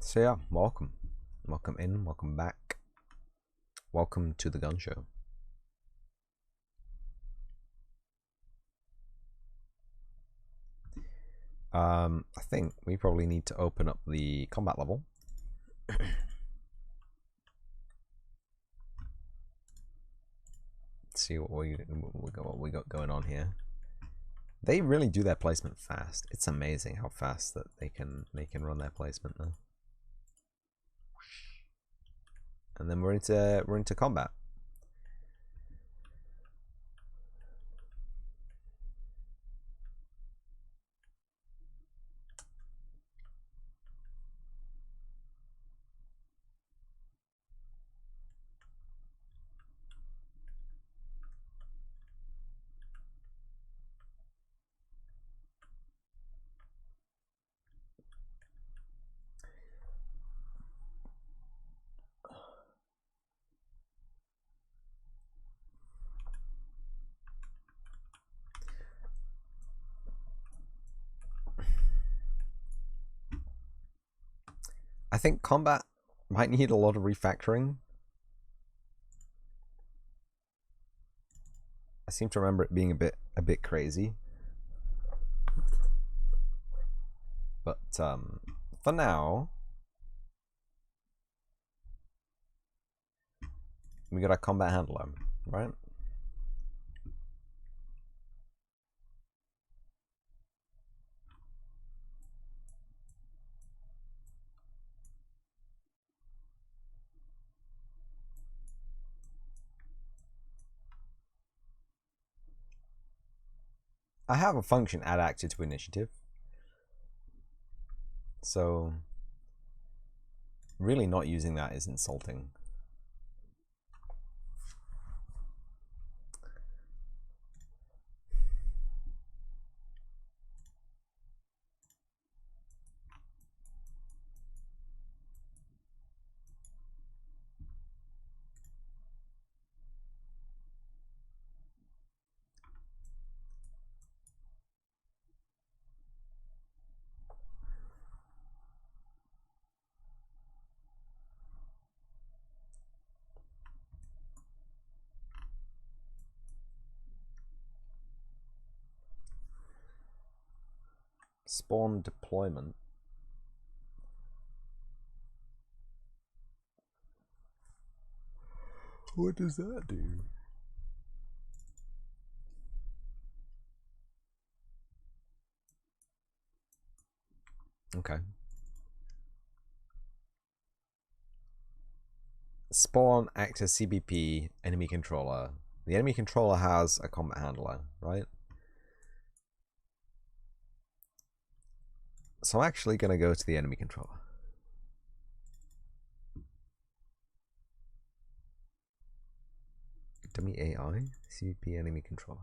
So yeah, welcome. Welcome in, welcome back. Welcome to the gun show. I think we probably need to open up the combat level. See what we got going on here. They really do their placement fast. It's amazing how fast that they can run their placement now. And then we're into combat. I think combat might need a lot of refactoring. I seem to remember it being a bit crazy. But for now, we got a combat handler, right? I have a function add actor to initiative. So really not using that is insulting. Spawn deployment. What does that do? Okay. Spawn actor CBP enemy controller. The enemy controller has a combat handler, right? So I'm actually going to go to the enemy controller. Dummy AI, CBP enemy controller.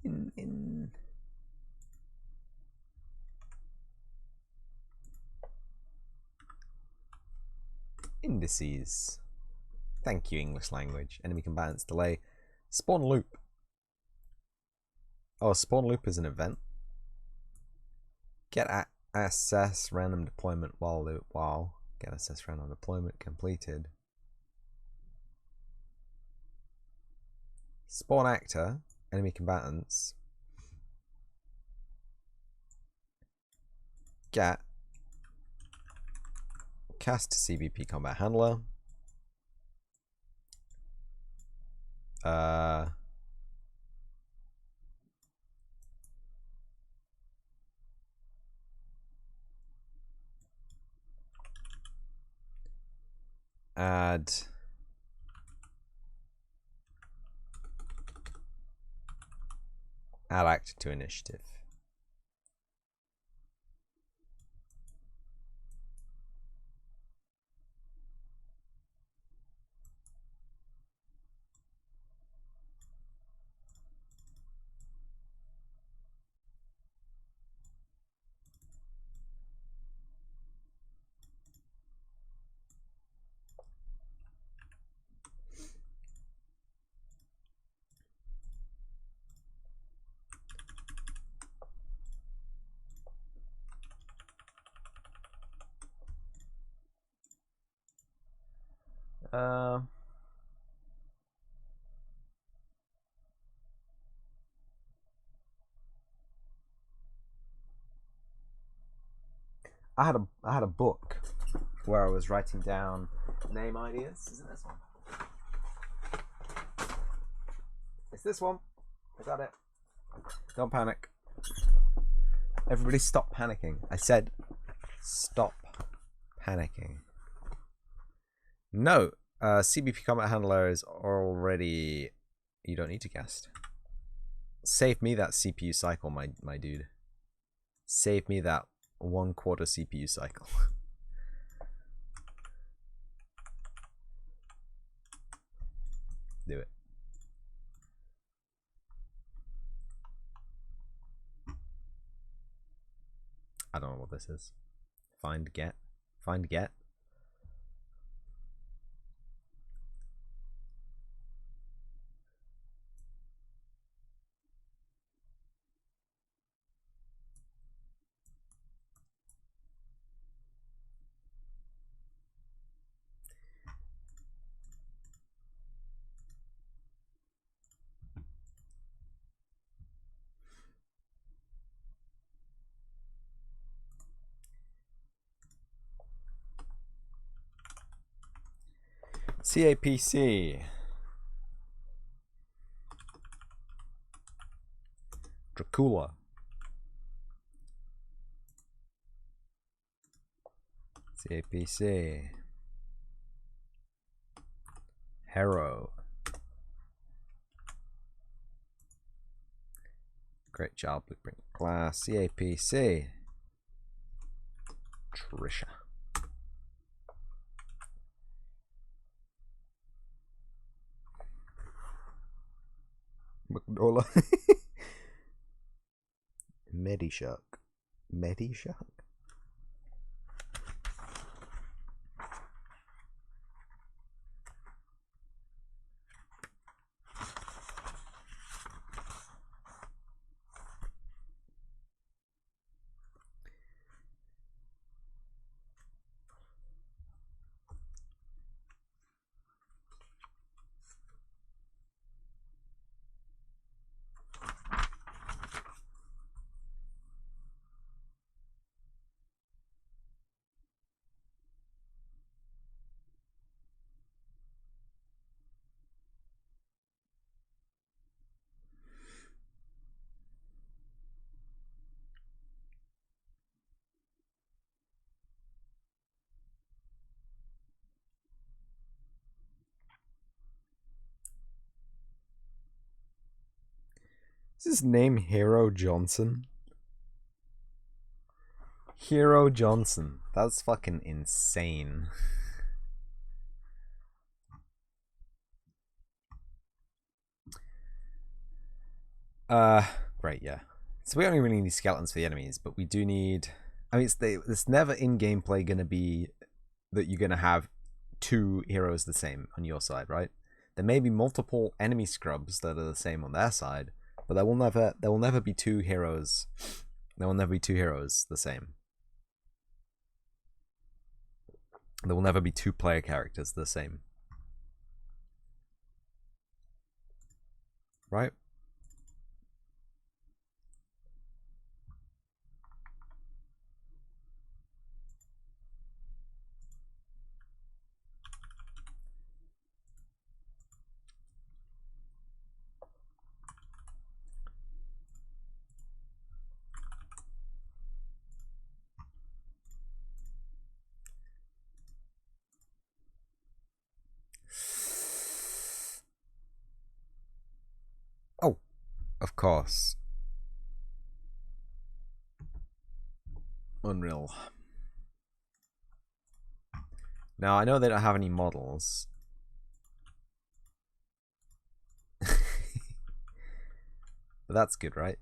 In indices. Thank you, English language. Enemy combatants delay. Spawn loop. Oh, spawn loop is an event. Get assess random deployment while loop. Wow. Get assess random deployment completed. Spawn actor. Enemy combatants. Get cast CBP combat handler. Add act to initiative. Uh, I had a book where I was writing down name ideas. Isn't this one? It's this one. I got it. Don't panic. Everybody stop panicking. I said stop panicking. No, CBP combat handler is already... You don't need to cast. Save me that CPU cycle, my dude. Save me that 1/4 CPU cycle. Do it. I don't know what this is. Find get. Find get. CAPC. Dracula. CAPC. Hero. Great job, Blueprint class. CAPC. Trisha. McDola. Medishark. Medishark? Is his name Hero Johnson? Hero Johnson. That's fucking insane. Right, yeah. So we don't really need skeletons for the enemies, but we do need... I mean, it's never in gameplay gonna be that you're gonna have two heroes the same on your side, right? There may be multiple enemy scrubs that are the same on their side, but there will never be two heroes. There will never be two heroes the same. There will never be two player characters the same. Right? Oh, of course. Unreal. Now, I know they don't have any models. But that's good, right?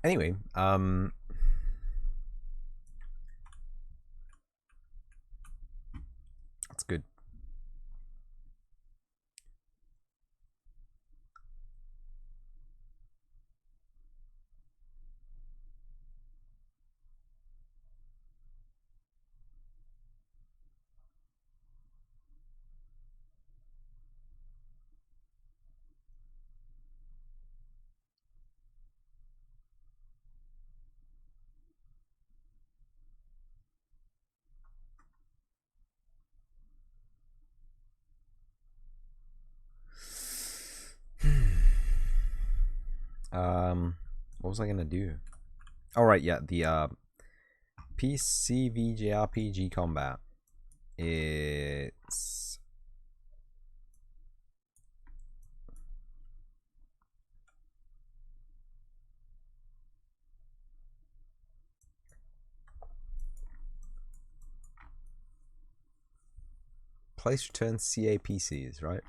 Anyway, that's good. What was I gonna do? All right, yeah, the PCVJRPG combat. It's place return CAPCs, right?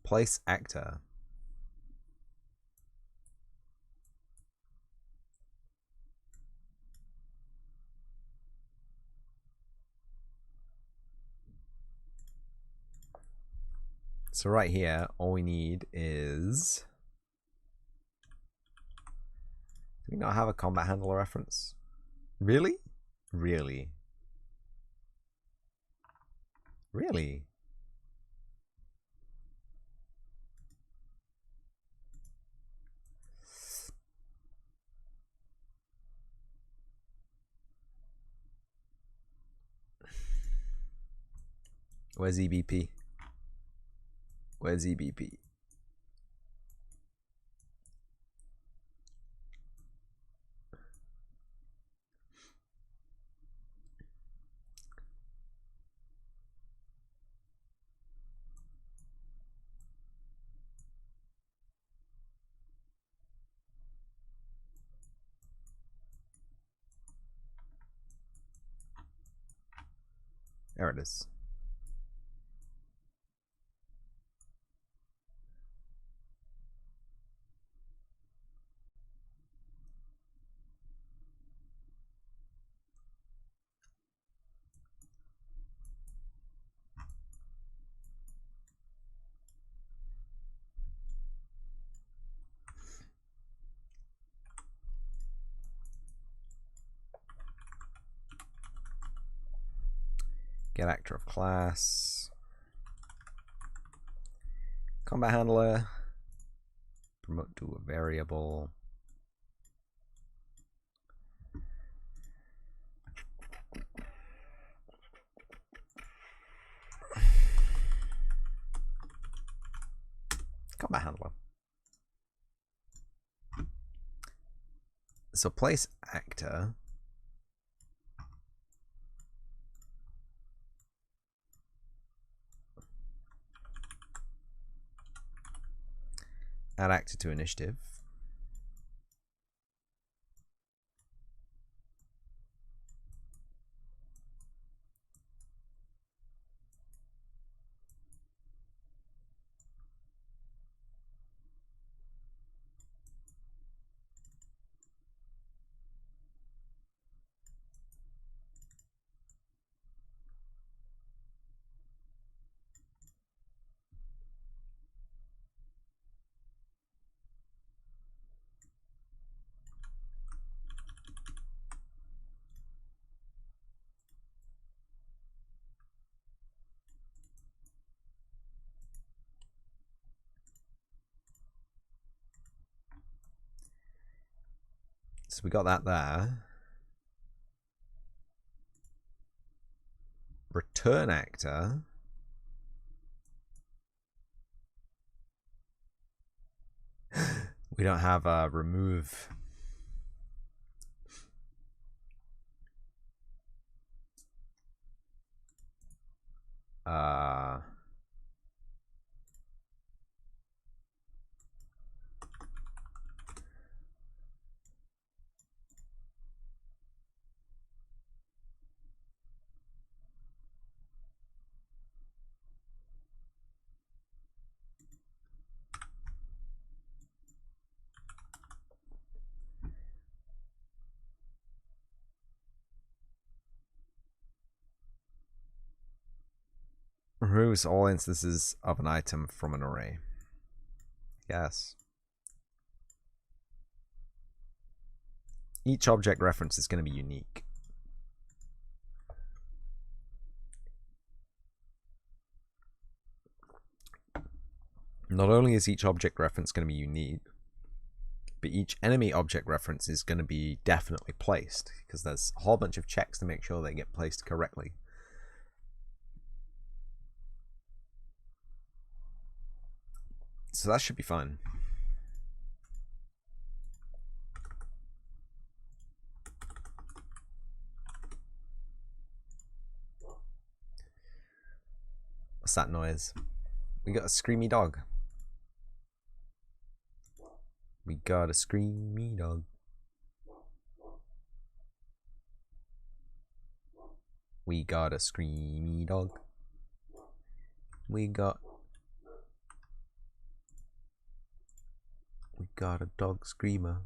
Place actor. So right here, all we need is... Do we not have a combat handler reference? Really? Really? Really? Where's EBP? Where's EBP? There it is. Get actor of class. Combat handler. Promote to a variable. Combat handler. So place actor. Add actor to initiative. So we got that there. Return actor. We don't have a remove. Removes all instances of an item from an array. Yes. Each object reference is going to be unique. Not only is each object reference going to be unique, but each enemy object reference is going to be definitely placed, because there's a whole bunch of checks to make sure they get placed correctly. So that should be fine. What's that noise? We got a screamy dog. We got a screamy dog. We got a screamy dog. We got a dog screamer.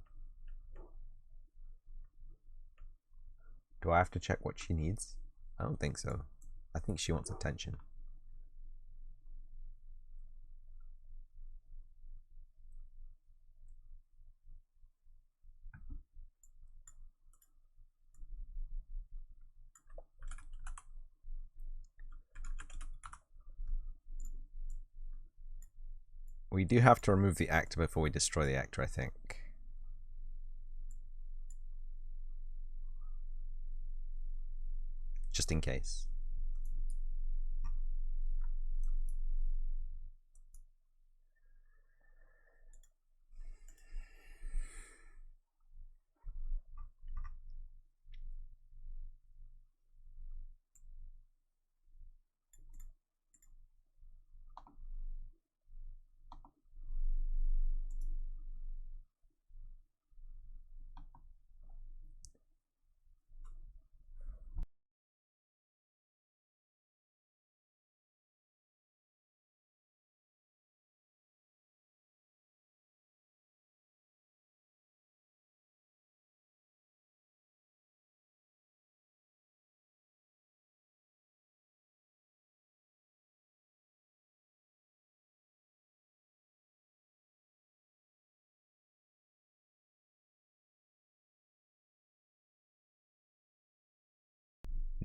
Do I have to check what she needs? I don't think so. I think she wants attention. We do have to remove the actor before we destroy the actor, I think. Just in case.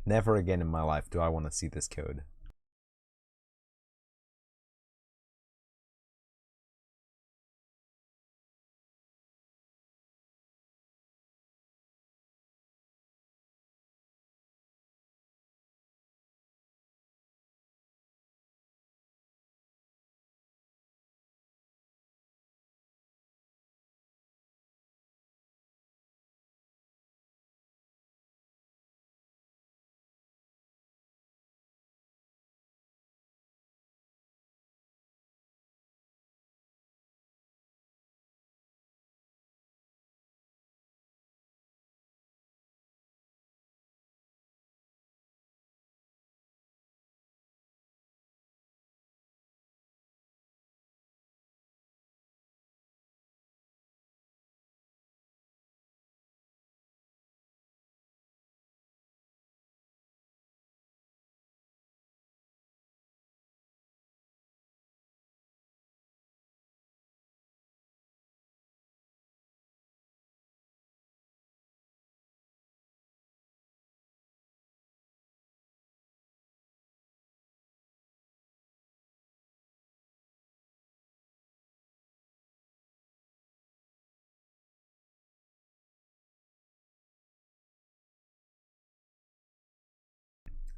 Never again in my life do I want to see this code.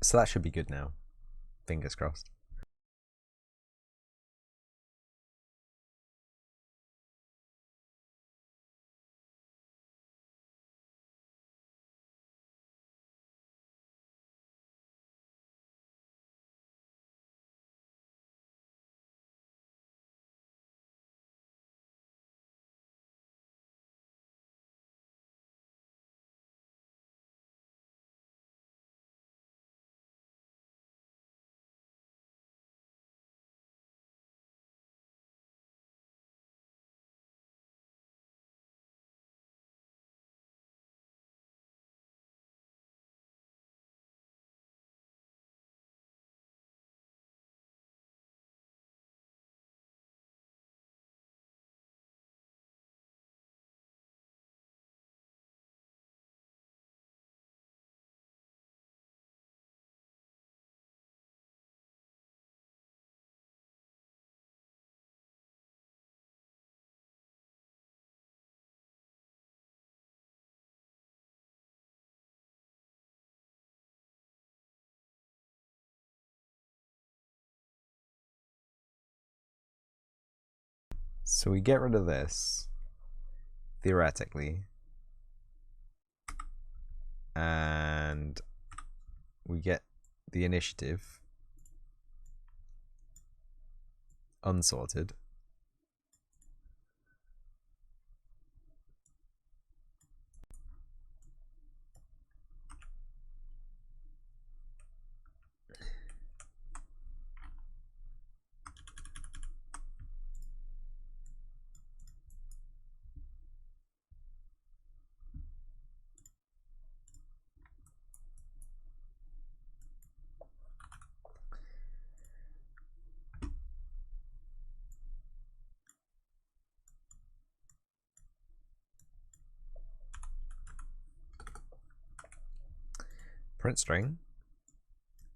So that should be good now. Fingers crossed. So we get rid of this, theoretically, and we get the initiative unsorted. Print string,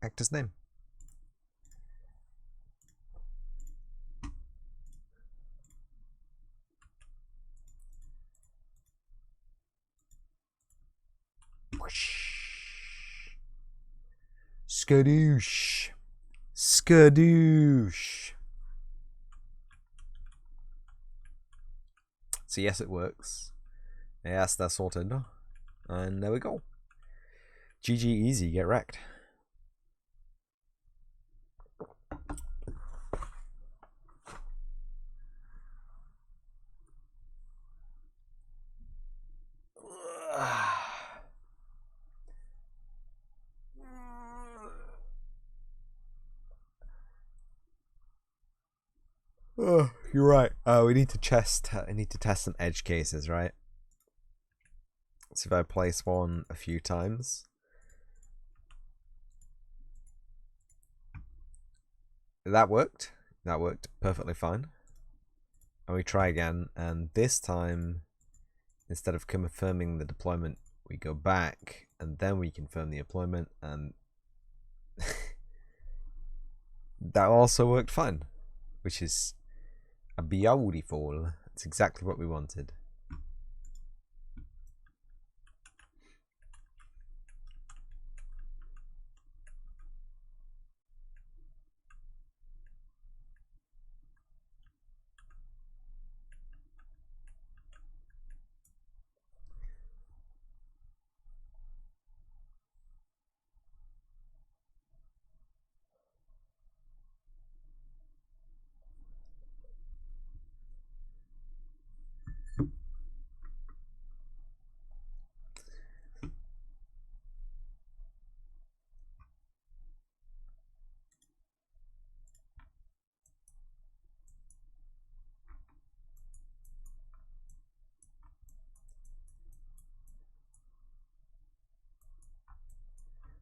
actor's name. Skadoosh. Skadoosh. So yes, it works. Yes, that's sorted. And there we go. GG easy, get wrecked. Oh, you're right. We need to test. I need to test some edge cases, right? So if I place one a few times, that worked. That worked perfectly fine. And we try again, and this time, instead of confirming the deployment, we go back, and then we confirm the deployment, and that also worked fine, which is a beautiful. It's exactly what we wanted.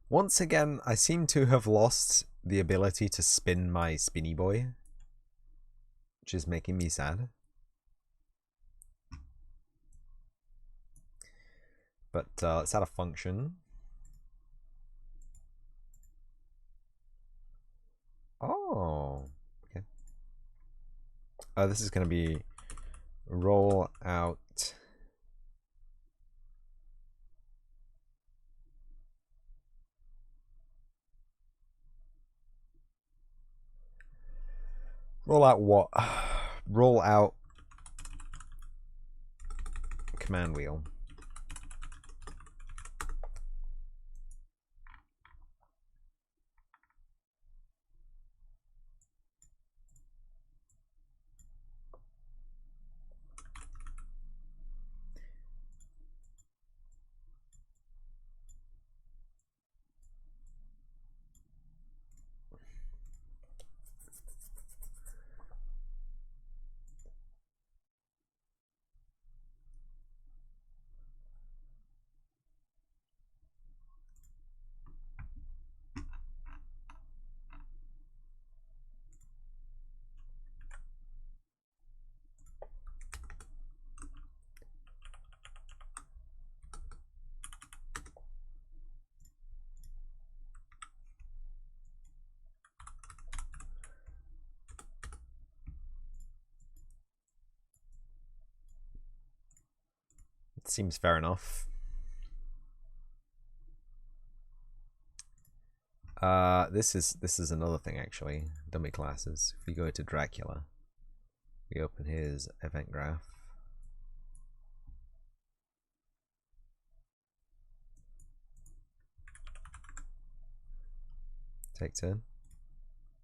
Once again, I seem to have lost the ability to spin my spinny boy, which is making me sad. But let's add a function. Oh, okay. This is going to be roll out what? Roll out command wheel. It seems fair enough. This is another thing actually. Dummy classes. If we go to Dracula, We open his event graph. Take turn?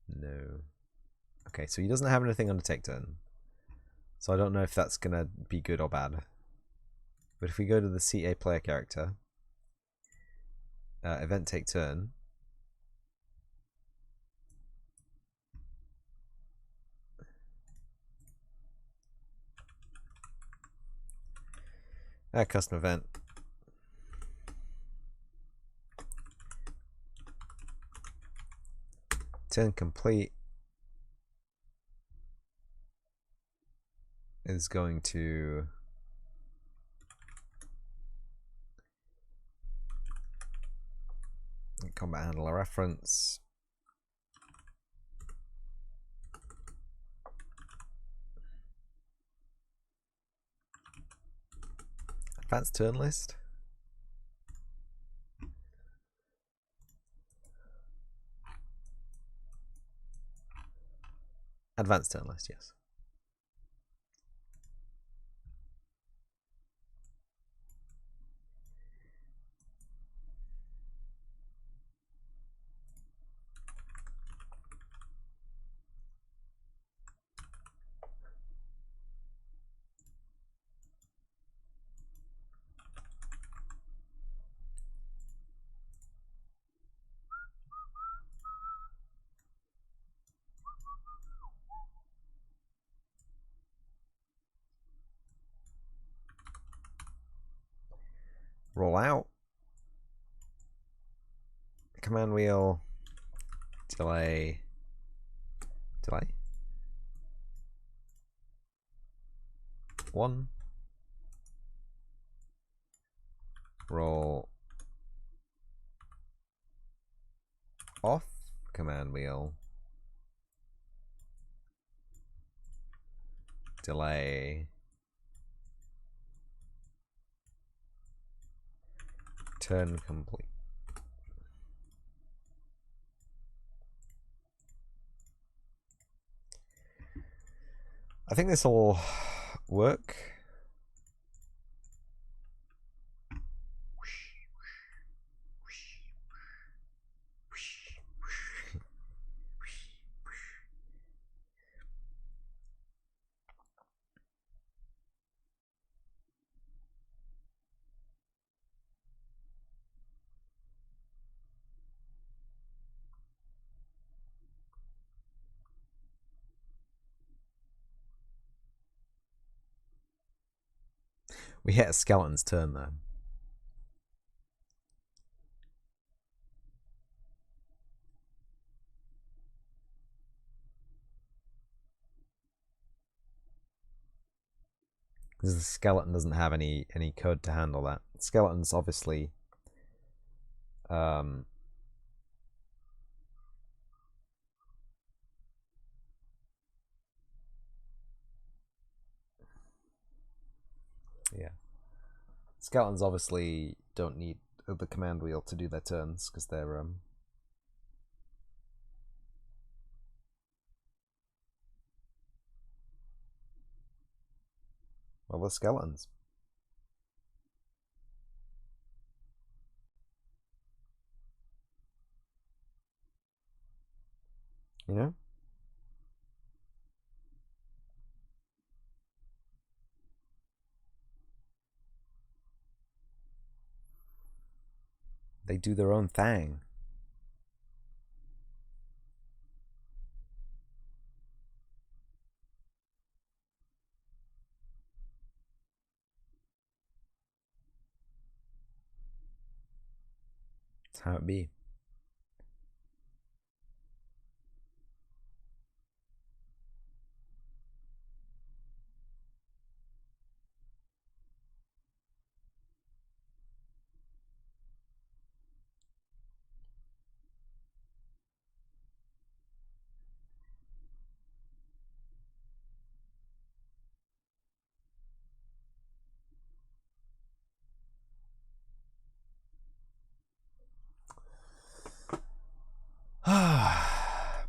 No. Okay, so he doesn't have anything on a take turn. So I don't know if that's going to be good or bad. But if we go to the CA player character, event take turn, custom event, turn complete is going to combat handler reference. Advanced turn list. Advanced turn list, yes. Roll out. Command wheel. Delay. Delay. 1. Roll off. Command wheel. Delay. Turn complete. I think this will work. We hit a skeleton's turn though. Because the skeleton doesn't have any code to handle that. Skeletons obviously yeah. Skeletons obviously don't need the command wheel to do their turns because they're well, they're skeletons. You know? They do their own thing. That's how it be.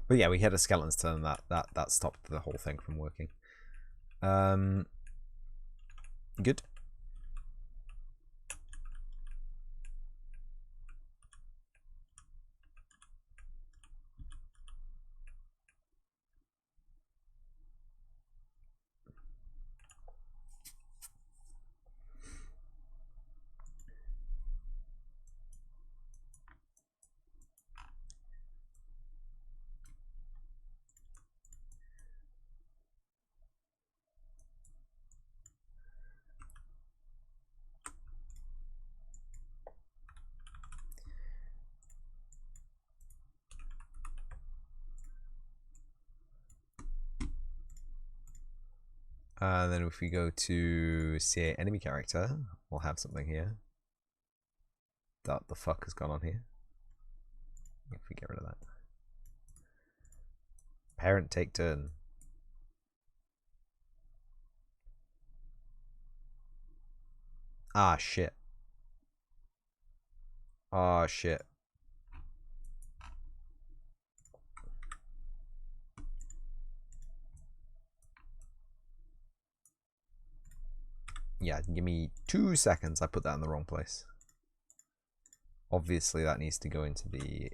But yeah, we had a skeleton's turn that stopped the whole thing from working. Good. Then if we go to CA enemy character, we'll have something here. What the fuck has gone on here? If we get rid of that. Parent take turn. Ah, shit. Oh, shit. Yeah, give me 2 seconds. I put that in the wrong place. Obviously, that needs to go into the...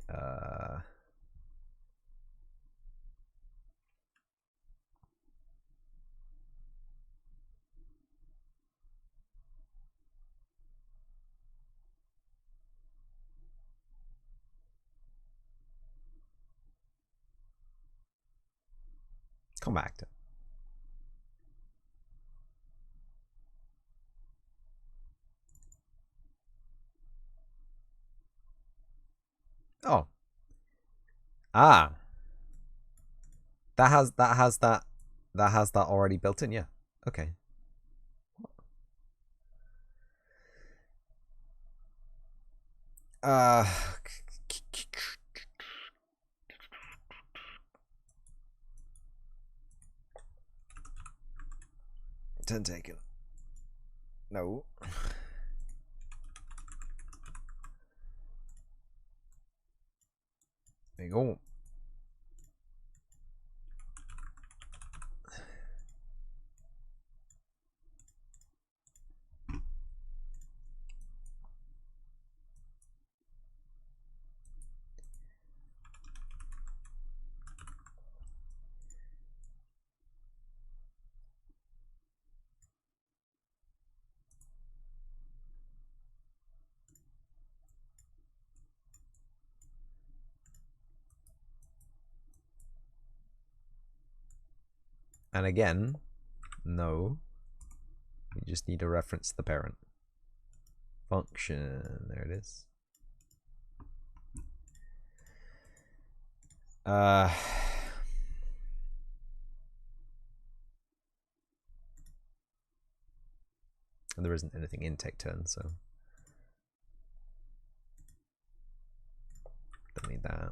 combat actor. Oh. Ah. That has that already built in, yeah. Okay. Turn taken. No. There you go. And again, no. We just need to reference the parent. Function. There it is. And there isn't anything in take turn, so don't need that.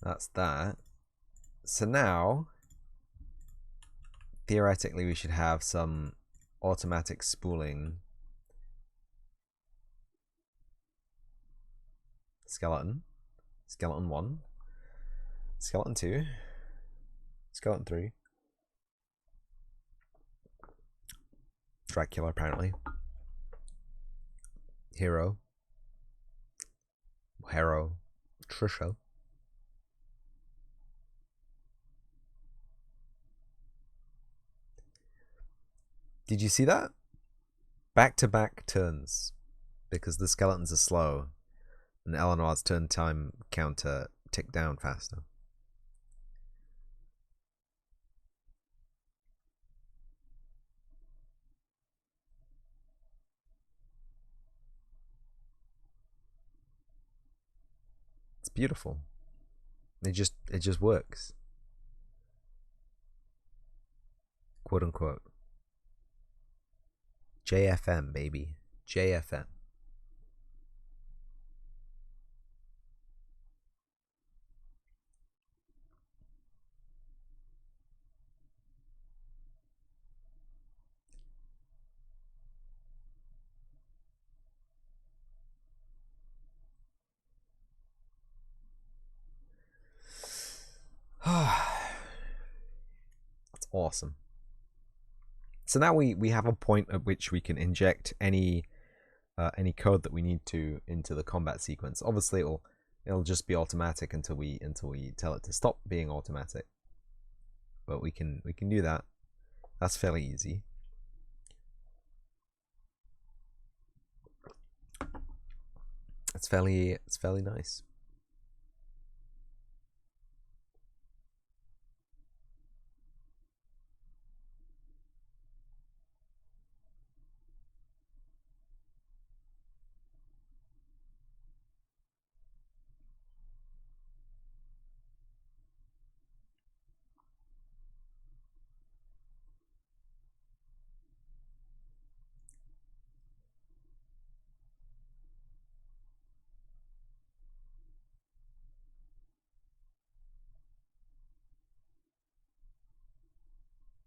That's that. So now, theoretically, we should have some automatic spooling. Skeleton. Skeleton 1. Skeleton 2. Skeleton 3. Dracula, apparently. Hero. Trisha. Did you see that? Back-to-back turns. Because the skeletons are slow. And Eleanor's turn time counter ticked down faster. It's beautiful. It just works. Quote unquote. JFM, baby. JFM. That's awesome. So now we have a point at which we can inject any code that we need to into the combat sequence. Obviously, it'll just be automatic until we tell it to stop being automatic. But we can do that. That's fairly easy. It's fairly nice.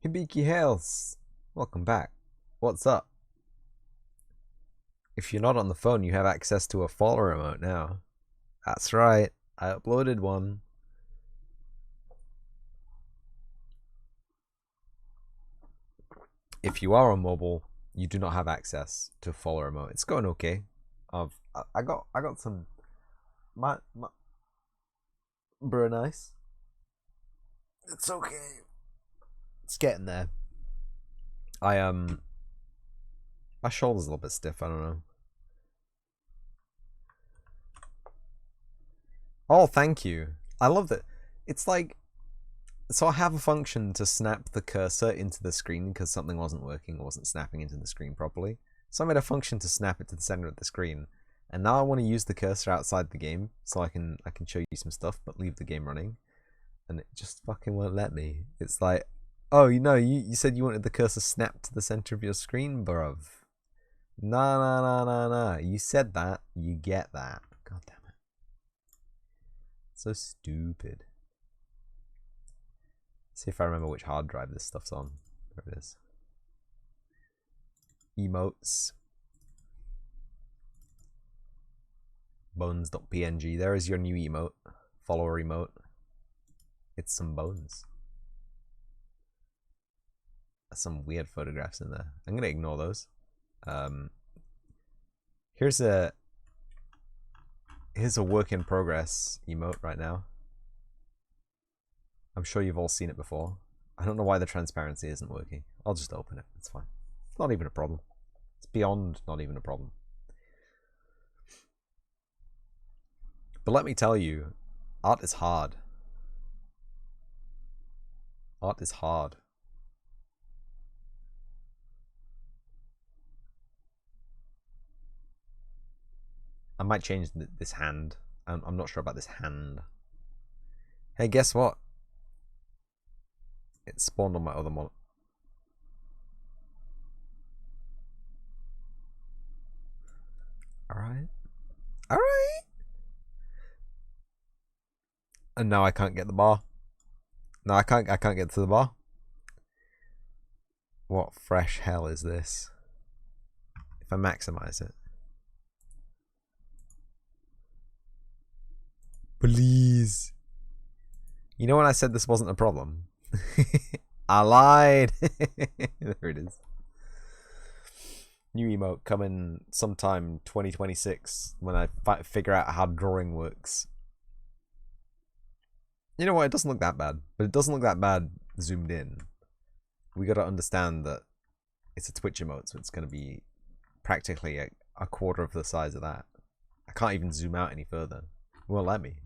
Hibiki Hails, welcome back. What's up? If you're not on the phone, you have access to a follow remote now. That's right, I uploaded one. If you are on mobile, you do not have access to follow remote. It's going okay. I got some my bro nice. It's okay. It's getting there. My shoulder's a little bit stiff, I don't know. Oh, thank you. I love that. It's like, so I have a function to snap the cursor into the screen because something wasn't working, or wasn't snapping into the screen properly. So I made a function to snap it to the center of the screen. And now I want to use the cursor outside the game so I can show you some stuff but leave the game running. And it just fucking won't let me. It's like, oh, you said you wanted the cursor snapped to the center of your screen, bruv. Nah. You said that, you get that. God damn it. So stupid. See if I remember which hard drive this stuff's on. There it is. Emotes. Bones.png. There is your new emote. Follower emote. It's some bones. There's some weird photographs in there. I'm gonna ignore those. Here's a work in progress emote right now. I'm sure you've all seen it before. I don't know why the transparency isn't working. I'll just open it. It's fine. It's not even a problem. It's beyond not even a problem. But let me tell you, art is hard. Art is hard. I might change this hand. I'm not sure about this hand. Hey, guess what? It spawned on my other monitor. Alright. Alright. And now I can't get the bar. No, I can't get to the bar. What fresh hell is this? If I maximize it. Please. You know when I said this wasn't a problem? I lied. There it is. New emote coming sometime 2026 when I figure out how drawing works. You know what? It doesn't look that bad, but it doesn't look that bad zoomed in. We got to understand that it's a Twitch emote, so it's going to be practically a quarter of the size of that. I can't even zoom out any further. It won't let me.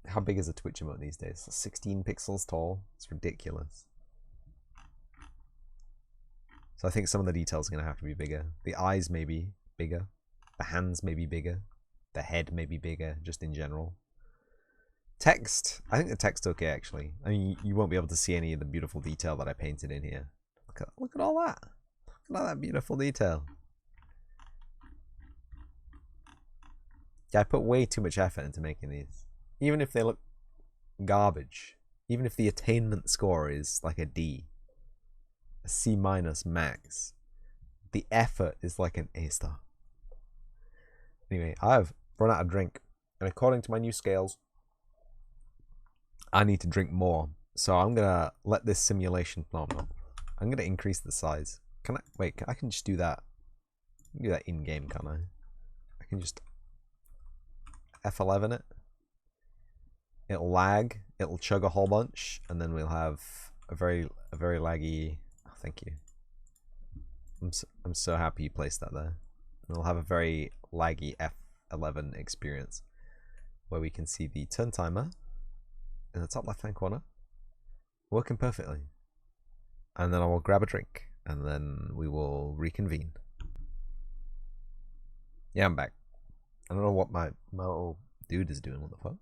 How big is a Twitch emote these days? 16 pixels tall. It's ridiculous. So I think some of the details are going to have to be bigger. The eyes may be bigger. The hands may be bigger. The head may be bigger, just in general. Text. I think the text's okay, actually. I mean, you won't be able to see any of the beautiful detail that I painted in here. look at all that. Look at all that beautiful detail. Yeah, I put way too much effort into making these. Even if they look garbage. Even if the attainment score is like a D. A C minus max. The effort is like an A star. Anyway, I've run out of drink. And according to my new scales, I need to drink more. So I'm going to let this simulation... No, I'm not. I'm going to increase the size. Can I... Wait, I can just do that. I can do that in-game, can't I? I can just... F11 it. It'll lag. It'll chug a whole bunch. And then we'll have a very laggy... Oh, thank you. I'm so happy you placed that there. We'll have a very laggy F11 experience. Where we can see the turn timer in the top left hand corner working perfectly, and then I will grab a drink and then we will reconvene. Yeah, I'm back. I don't know what my old dude is doing. What the fuck?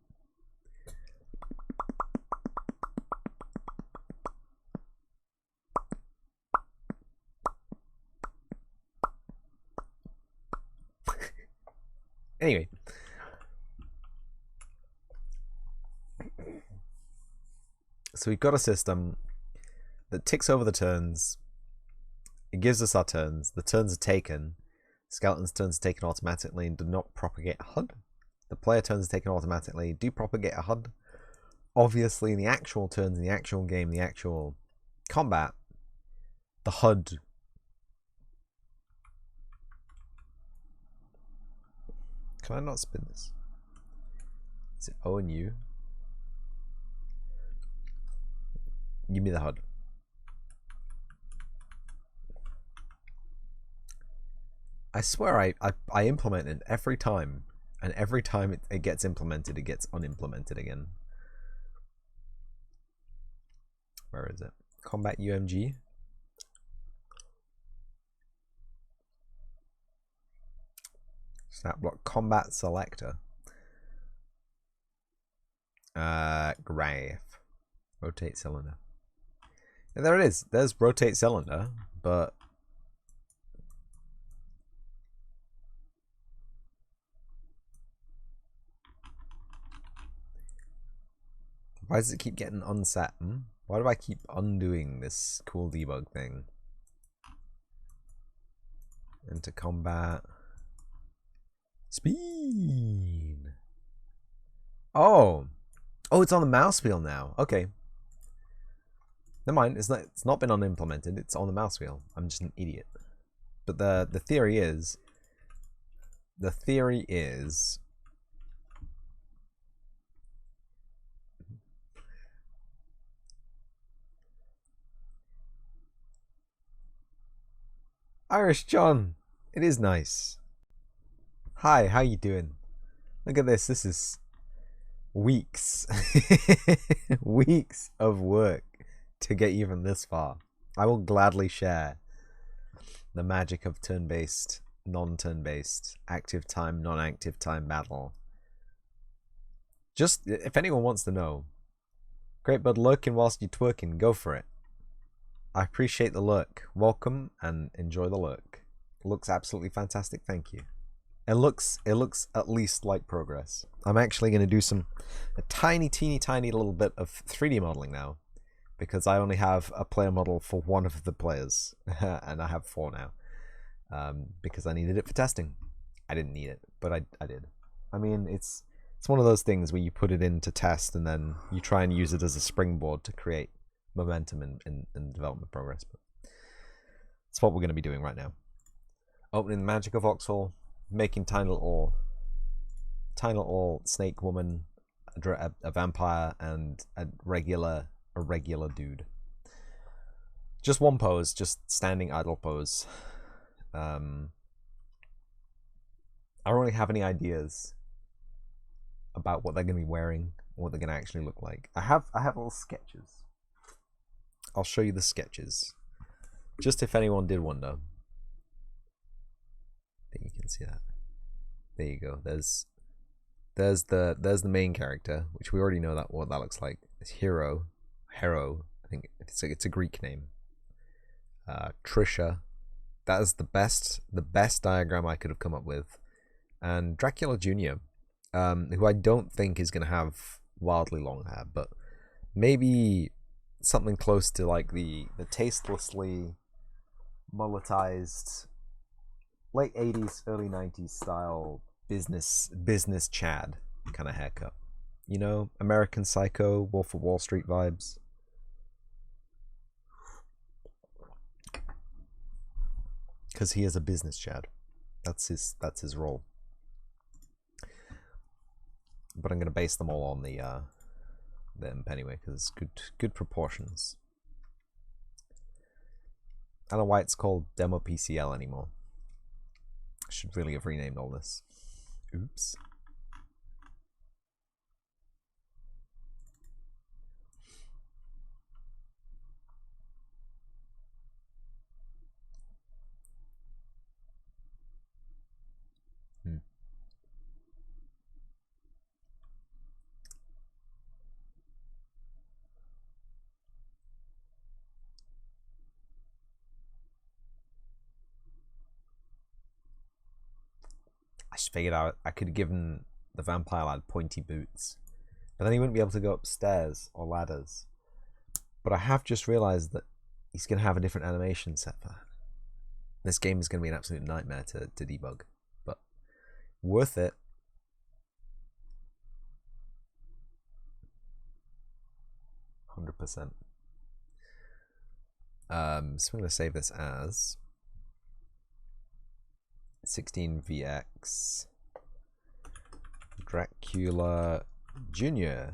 Anyway, so we've got a system that ticks over the turns. It gives us our turns. The turns are taken. Skeleton's turns are taken automatically and do not propagate a HUD. The player turns are taken automatically, do propagate a HUD. Obviously, in the actual turns, in the actual game, the actual combat, the HUD... Can I not spin this? Is it O and U? Give me the HUD. I swear I implement it every time, and every time it gets implemented, it gets unimplemented again. Where is it? Combat UMG. Snap block combat selector. Graph. Rotate cylinder. And there it is. There's rotate cylinder, but why does it keep getting unset? Why do I keep undoing this cool debug thing? Into combat. Speed. Oh, it's on the mouse wheel now. Okay. Never mind. It's not been unimplemented. It's on the mouse wheel. I'm just an idiot. But the theory is. The theory is. Irish John, it is nice. Hi, how you doing? Look at this. This is weeks, weeks of work to get even this far. I will gladly share the magic of turn-based, non-turn-based, active time, non-active time battle. Just if anyone wants to know, great bud lurking whilst you're twerking, go for it. I appreciate the lurk. Welcome and enjoy the lurk. It looks absolutely fantastic. Thank you. It looks at least like progress. I'm actually going to do a tiny little bit of 3D modeling now, because I only have a player model for one of the players, and I have 4 now, because I needed it for testing. I didn't need it, but I did. I mean, it's one of those things where you put it in to test, and then you try and use it as a springboard to create momentum in development progress. But that's what we're going to be doing right now. Opening the magic of Vauxhall, making tiny little snake woman, a vampire, and a regular dude. Just one pose, just standing idle pose. I don't really have any ideas about what they're going to be wearing, what they're going to actually look like. I have little sketches. I'll show you the sketches, just if anyone did wonder. I think you can see that. There you go. There's the main character, which we already know what that looks like. It's Hero. I think it's a Greek name. Trisha. That is the best diagram I could have come up with. And Dracula Jr., who I don't think is going to have wildly long hair, but maybe something close to like the tastelessly mulletized late 80s, early 90s style business Chad kind of haircut. You know, American Psycho, Wolf of Wall Street vibes. Because he is a business Chad. That's his role. But I'm gonna base them all on the imp anyway, because it's good proportions. I don't know why it's called Demo PCL anymore. I should really have renamed all this. Oops. I just figured out I could have given the vampire lad pointy boots, but then he wouldn't be able to go upstairs or ladders. But I have just realized that he's going to have a different animation set for that. This game is going to be an absolute nightmare to debug, but worth it. %. So I'm going to save this as 16VX Dracula Jr.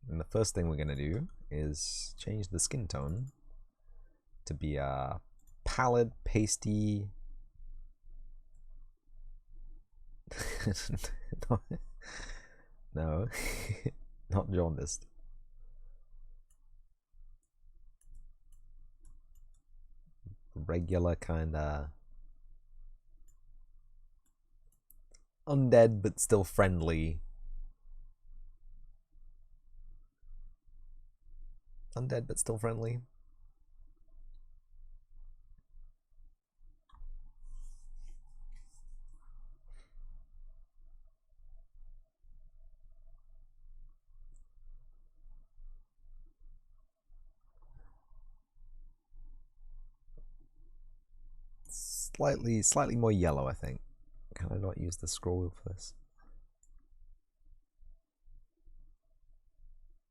And the first thing we're going to do is change the skin tone to be a pallid, pasty. No, not jaundiced. Regular kinda undead but still friendly. Undead but still friendly. Slightly more yellow, I think. Can I not use the scroll wheel for this?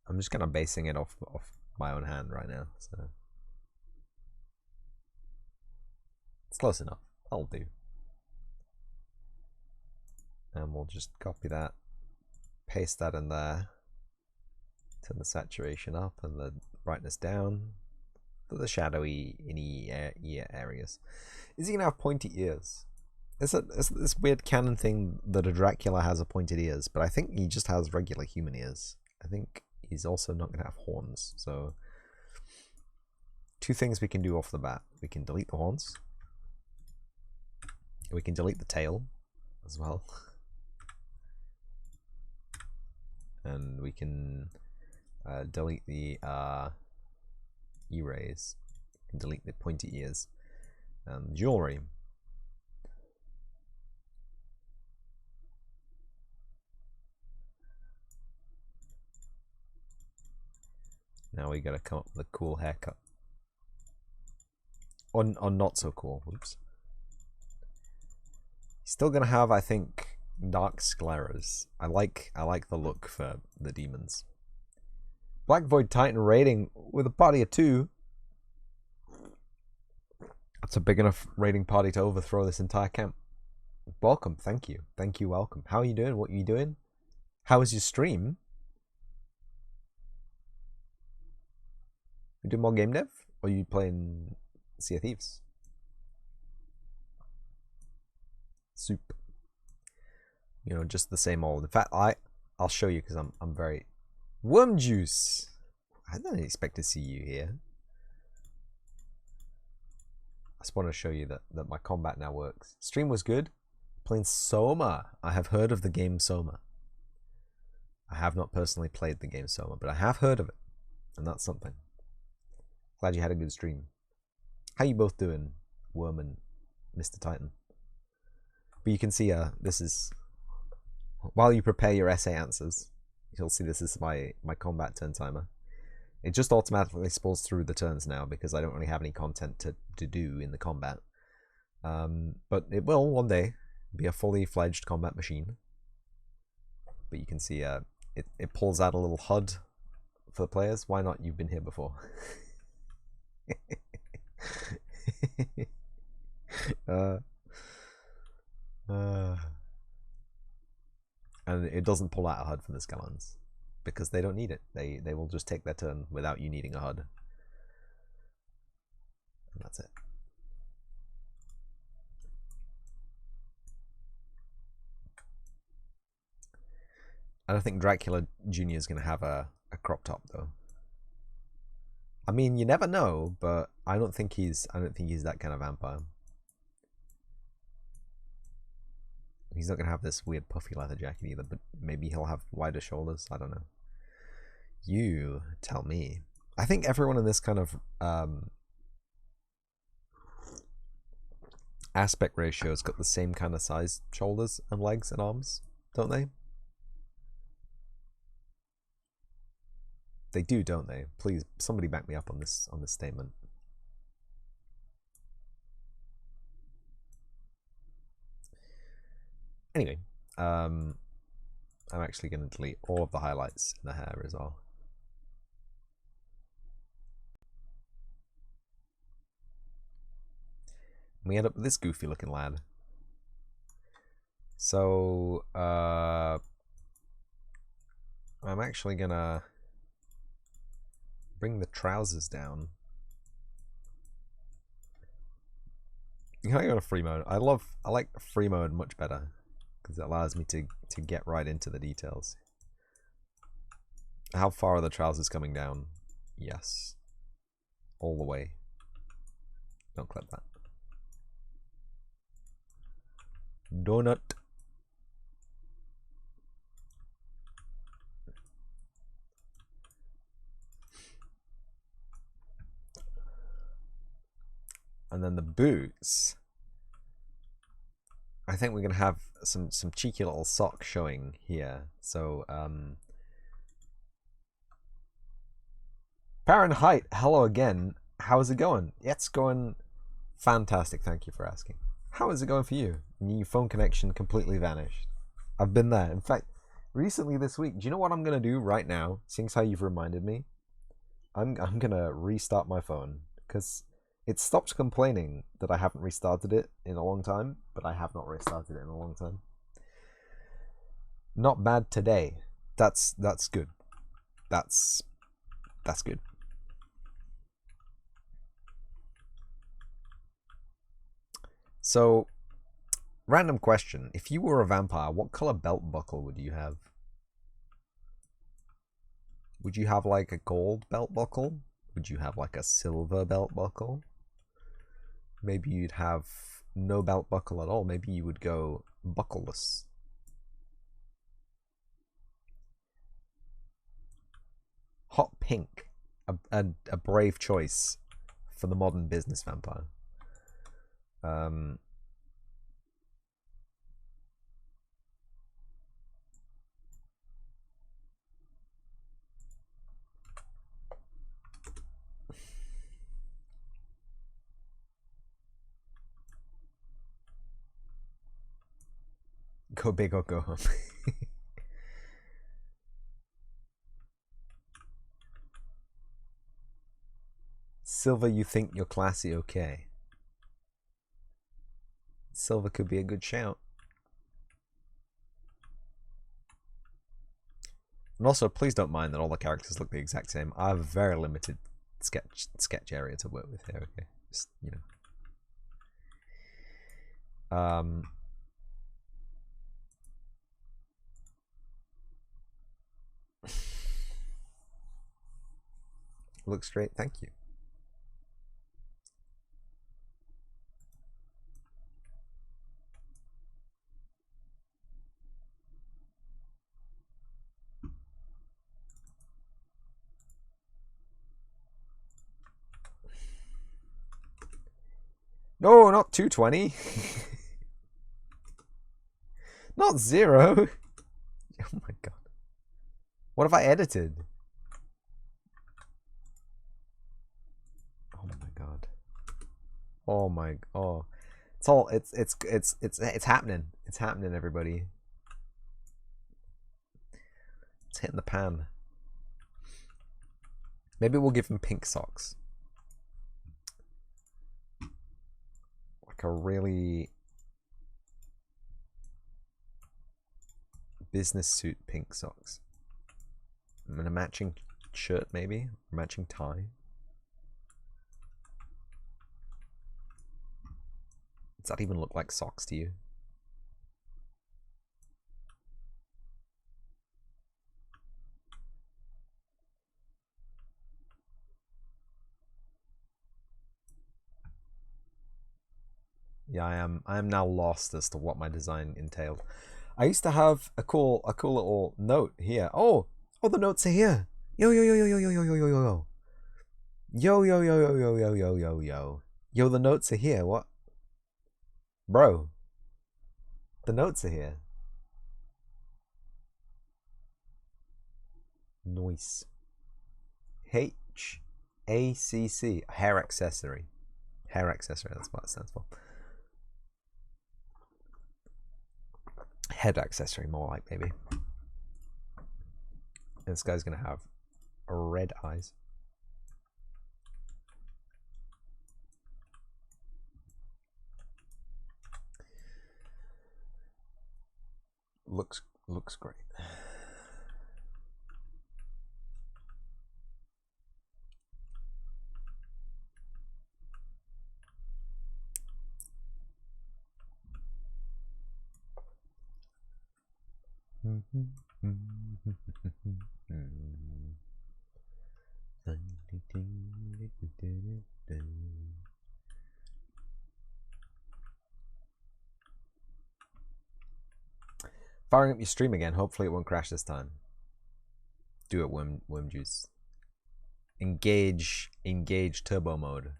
I'm just kind of basing it off my own hand right now, so it's close enough. I'll do. And we'll just copy that, paste that in there, turn the saturation up and the brightness down, the shadowy ear areas. Is he gonna have pointy ears? It's this weird canon thing that a Dracula has a pointed ears, but I think he just has regular human ears. I think he's also not gonna have horns. So two things we can do off the bat: we can delete the horns, we can delete the tail as well, and we can delete the e-rays, delete the pointy ears. Jewelry. Now we gotta come up with a cool haircut. Or not so cool. Oops. He's still gonna have, I think, dark scleras. I like the look for the demons. Black Void Titan rating with a party of 2. That's a big enough raiding party to overthrow this entire camp. Welcome, thank you, welcome. How are you doing? What are you doing? How was your stream? You do more game dev, or are you playing Sea of Thieves? Soup. You know, just the same old. In fact, I'll show you because I'm very worm juice. I didn't expect to see you here. I just want to show you that my combat now works. Stream was good. playing Soma. I have heard of the game Soma. I have not personally played the game Soma, but I have heard of it, and that's something. Glad you had a good stream. How you both doing, Worm and Mr. Titan? But you can see, this is, while you prepare your essay answers, you'll see this is my combat turn timer. It just automatically spools through the turns now because I don't really have any content to do in the combat. But it will one day be a fully fledged combat machine. But you can see it pulls out a little HUD for the players. Why not? You've been here before. And it doesn't pull out a HUD from the skeletons because they don't need it. They will just take their turn without you needing a HUD. And that's it. I don't think Dracula Jr. is going to have a crop top though. I mean, you never know, but I don't think he's that kind of vampire. He's not going to have this weird puffy leather jacket either, but maybe he'll have wider shoulders. I don't know. You tell me. I think everyone in this kind of aspect ratio has got the same kind of size shoulders and legs and arms, don't they? They do, don't they? Please, somebody back me up on this statement. Anyway, I'm actually going to delete all of the highlights in the hair as well. We end up with this goofy looking lad. So, I'm actually going to bring the trousers down. Can I go to free mode? I like free mode much better because it allows me to get right into the details. How far are the trousers coming down? Yes. All the way. Don't clip that. Donut. And then the boots. I think we're gonna have some cheeky little socks showing here. So Fahrenheit, hello again. How's it going? It's going fantastic, thank you for asking. How is it going for you? Your phone connection completely vanished. I've been there. In fact, recently this week, do you know what I'm gonna do right now? Seeing as how you've reminded me, I'm gonna restart my phone because it stopped complaining that I haven't restarted it in a long time, but I have not restarted it in a long time. Not bad today. That's good. That's good. So, random question. If you were a vampire, what color belt buckle would you have? Would you have like a gold belt buckle? Would you have like a silver belt buckle? Maybe you'd have no belt buckle at all. Maybe you would go buckleless. Hot pink. A brave choice for the modern business vampire. Go big or go home. Silver, you think you're classy, okay. Silver could be a good shout. And also, please don't mind that all the characters look the exact same. I have a very limited sketch area to work with here, okay? Just, you know. Looks great, thank you. No, not 220. Not 0. Oh my god. What have I edited? Oh my god. Oh my, oh. It's all, it's happening. It's happening, everybody. It's hitting the pan. Maybe we'll give him pink socks. Like a really business suit pink socks. And a matching shirt, maybe? Matching tie. Does that even look like socks to you? Yeah, I am now lost as to what my design entailed. I used to have a cool little note here. Oh, the notes are here. Yo yo yo yo yo yo yo yo yo yo. Yo yo yo yo yo yo yo yo yo. Yo, the notes are here. What? Bro. The notes are here. Noise. HACC. Hair accessory. Hair accessory, that's what it stands for. Head accessory, more like, maybe. And this guy's gonna have red eyes. Looks great. Firing up your stream again. Hopefully it won't crash this time. Do it, worm juice. Engage turbo mode.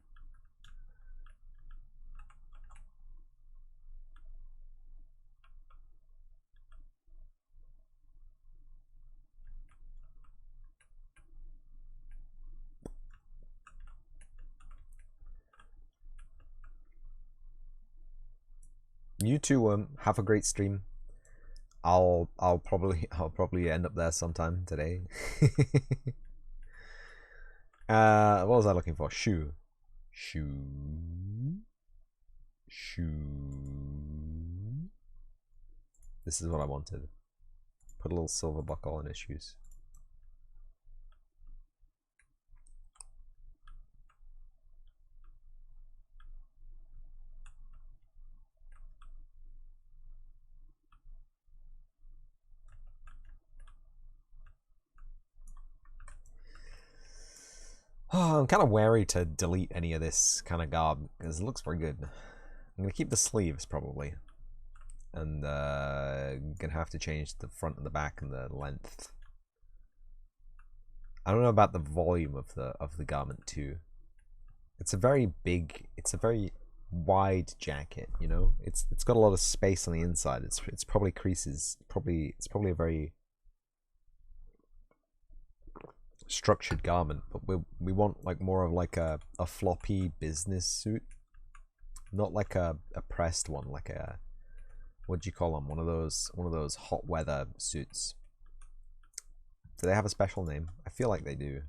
You too, have a great stream. I'll probably end up there sometime today. What was I looking for? Shoe. This is what I wanted. Put a little silver buckle in his shoes. Oh, I'm kind of wary to delete any of this kind of garb because it looks very good. I'm gonna keep the sleeves probably, and gonna have to change the front and the back and the length. I don't know about the volume of the garment too. It's a very wide jacket, you know. It's got a lot of space on the inside. It's probably creases. It's probably a very structured garment, but we want like more of like a floppy business suit, not like a pressed one, like a, what do you call them, one of those hot weather suits. Do they have a special name? I feel like they do.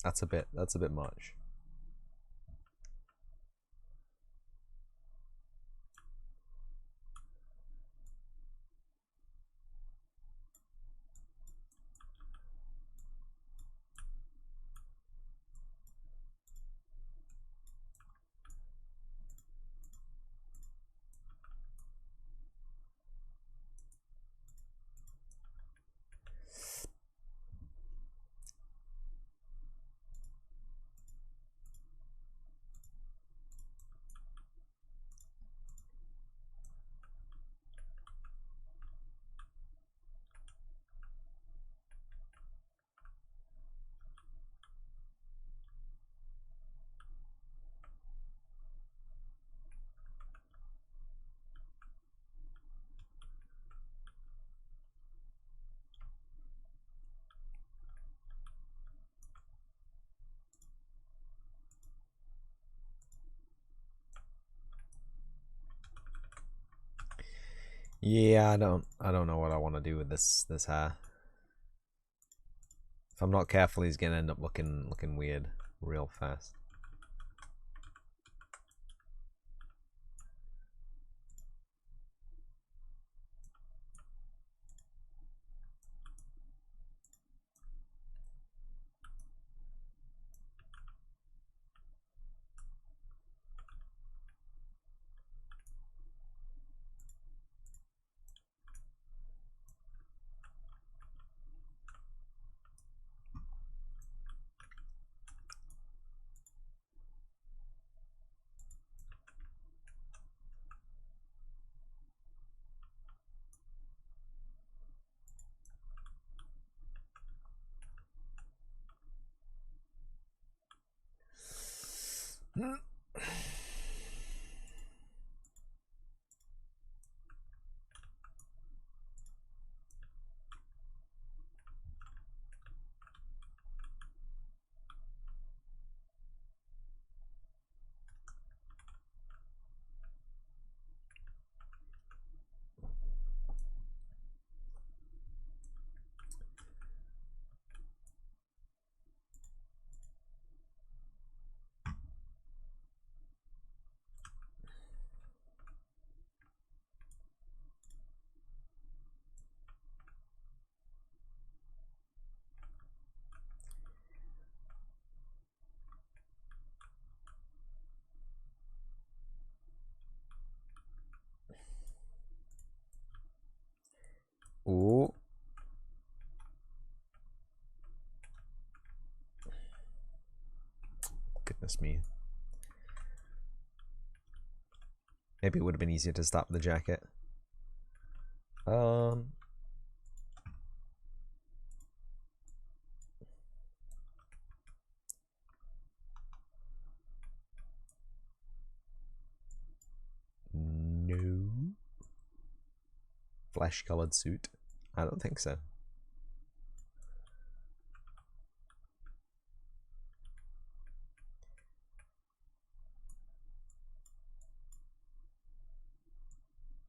That's a bit much. Yeah, I don't know what I want to do with this hair. If I'm not careful, he's gonna end up looking weird real fast. Ooh. Goodness me. Maybe it would have been easier to stop the jacket. No. Flesh-colored suit? I don't think so.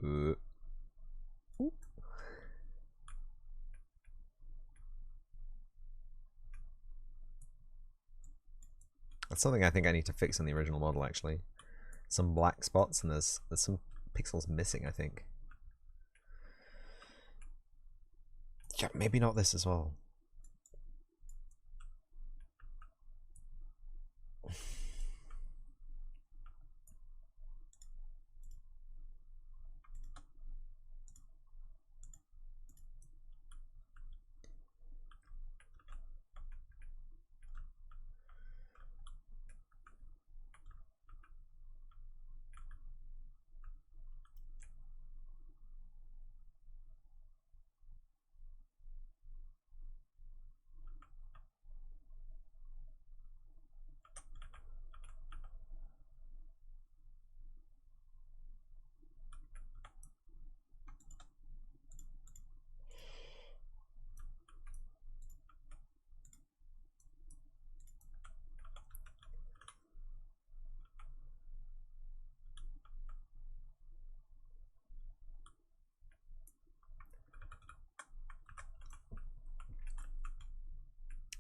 Ooh. That's something I think I need to fix in the original model, actually. Some black spots, and there's some pixels missing, I think. Yeah, maybe not this as well.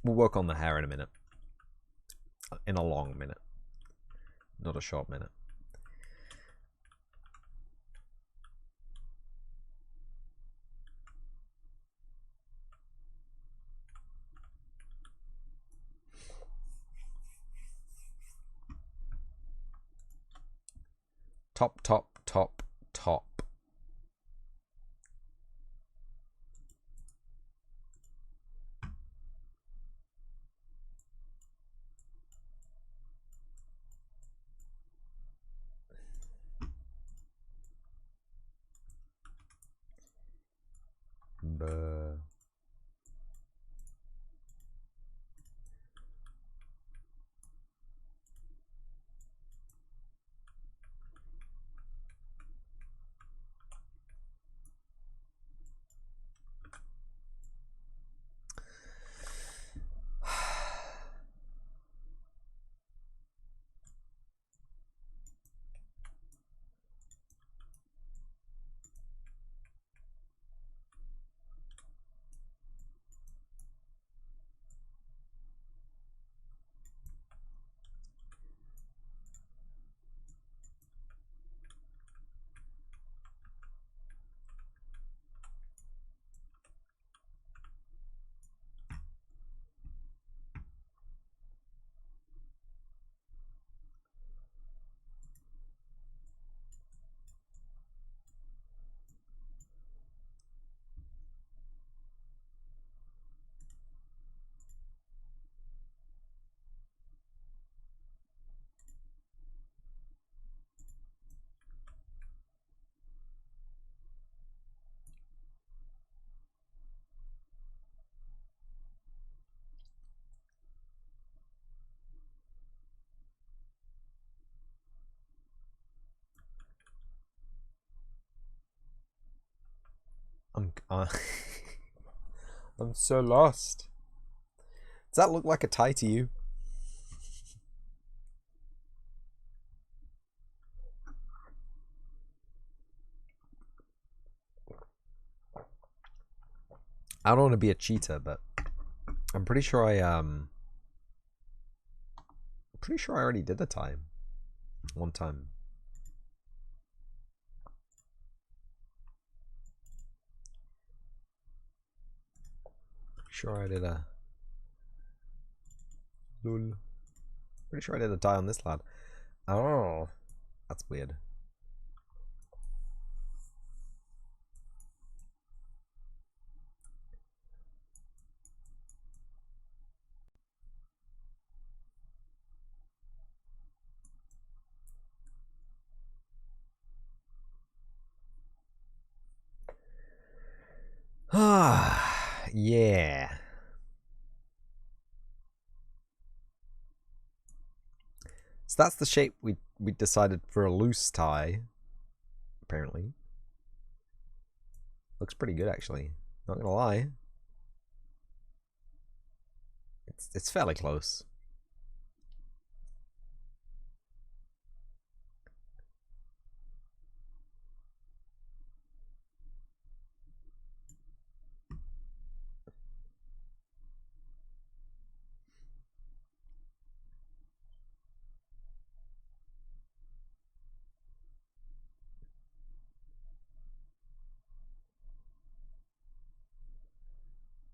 We'll work on the hair in a minute. in a long minute, not a short minute. Top, top, top, top. Buh. I'm so lost. Does that look like a tie to you? I don't want to be a cheater, but I'm pretty sure pretty sure I already did a time one time. Sure I did a lol. Pretty sure I did a tie on this lad. Oh, that's weird. Ah, yeah. So that's the shape we decided for a loose tie. Apparently, looks pretty good actually. Not gonna lie, it's fairly close.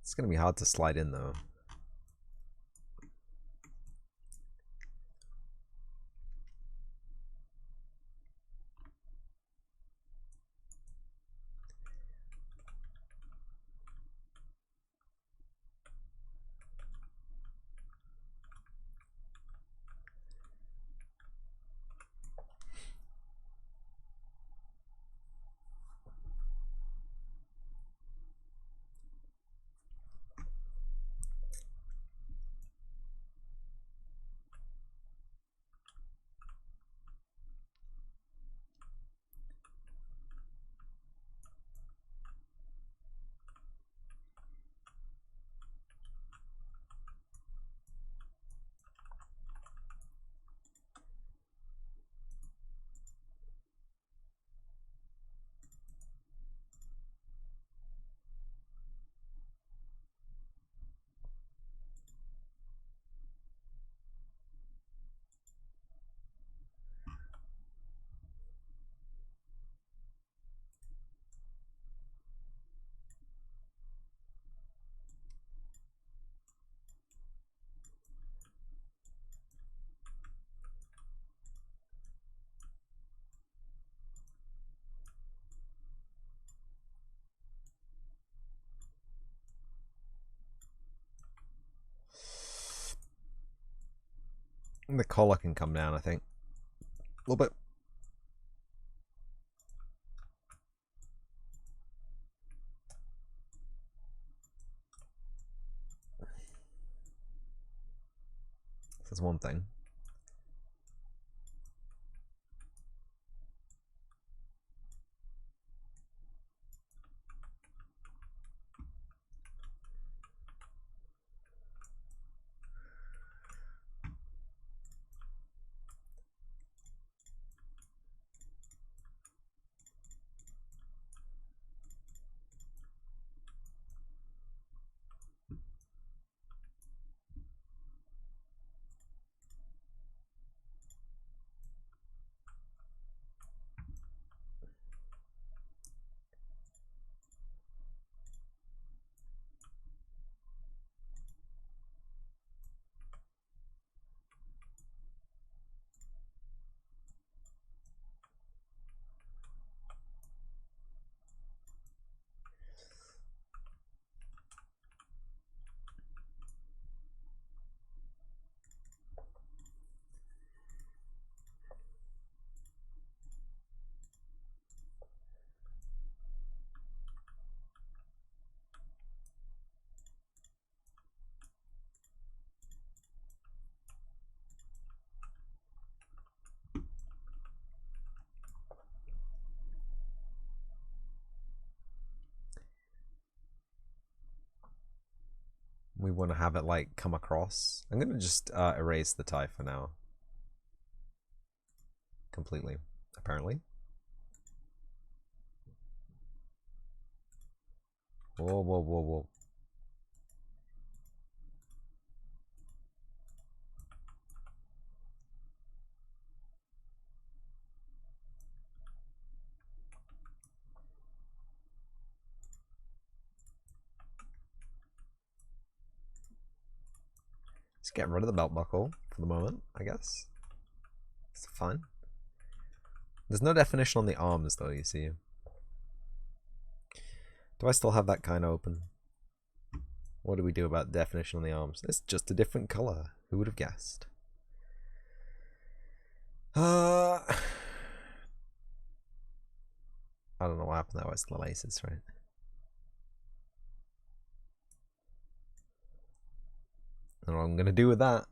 It's gonna be hard to slide in though. The collar can come down, I think. A little bit. That's one thing. We want to have it like come across. I'm gonna just erase the tie for now. Completely, apparently. Whoa, whoa, whoa, whoa. Just get rid of the belt buckle for the moment, I guess. It's fine. There's no definition on the arms though, you see. Do I still have that kind of open? What do we do about the definition on the arms? It's just a different color. Who would have guessed? I don't know what happened there. It's the laces, right? I don't know what I'm gonna do with that.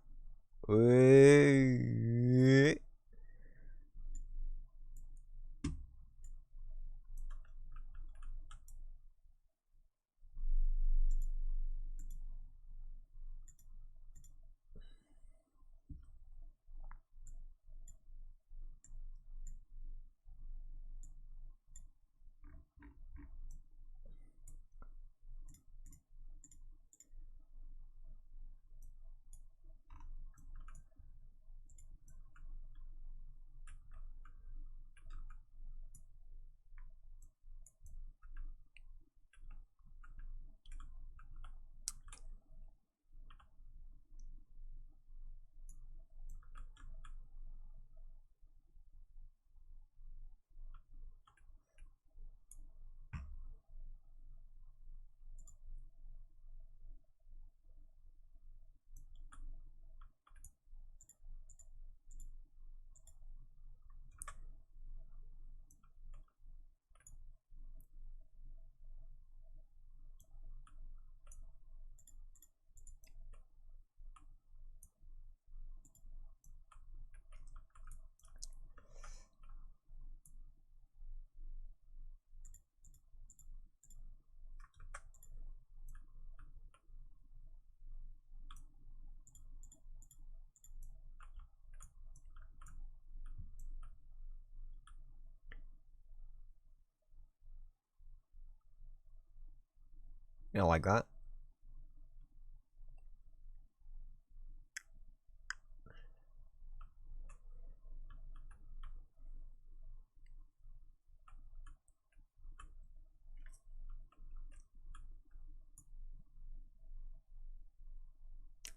You know, like that.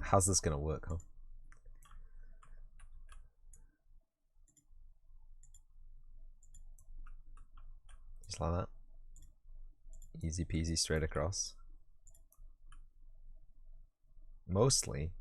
How's this gonna work, huh? Just like that. Easy peasy straight across. Mostly.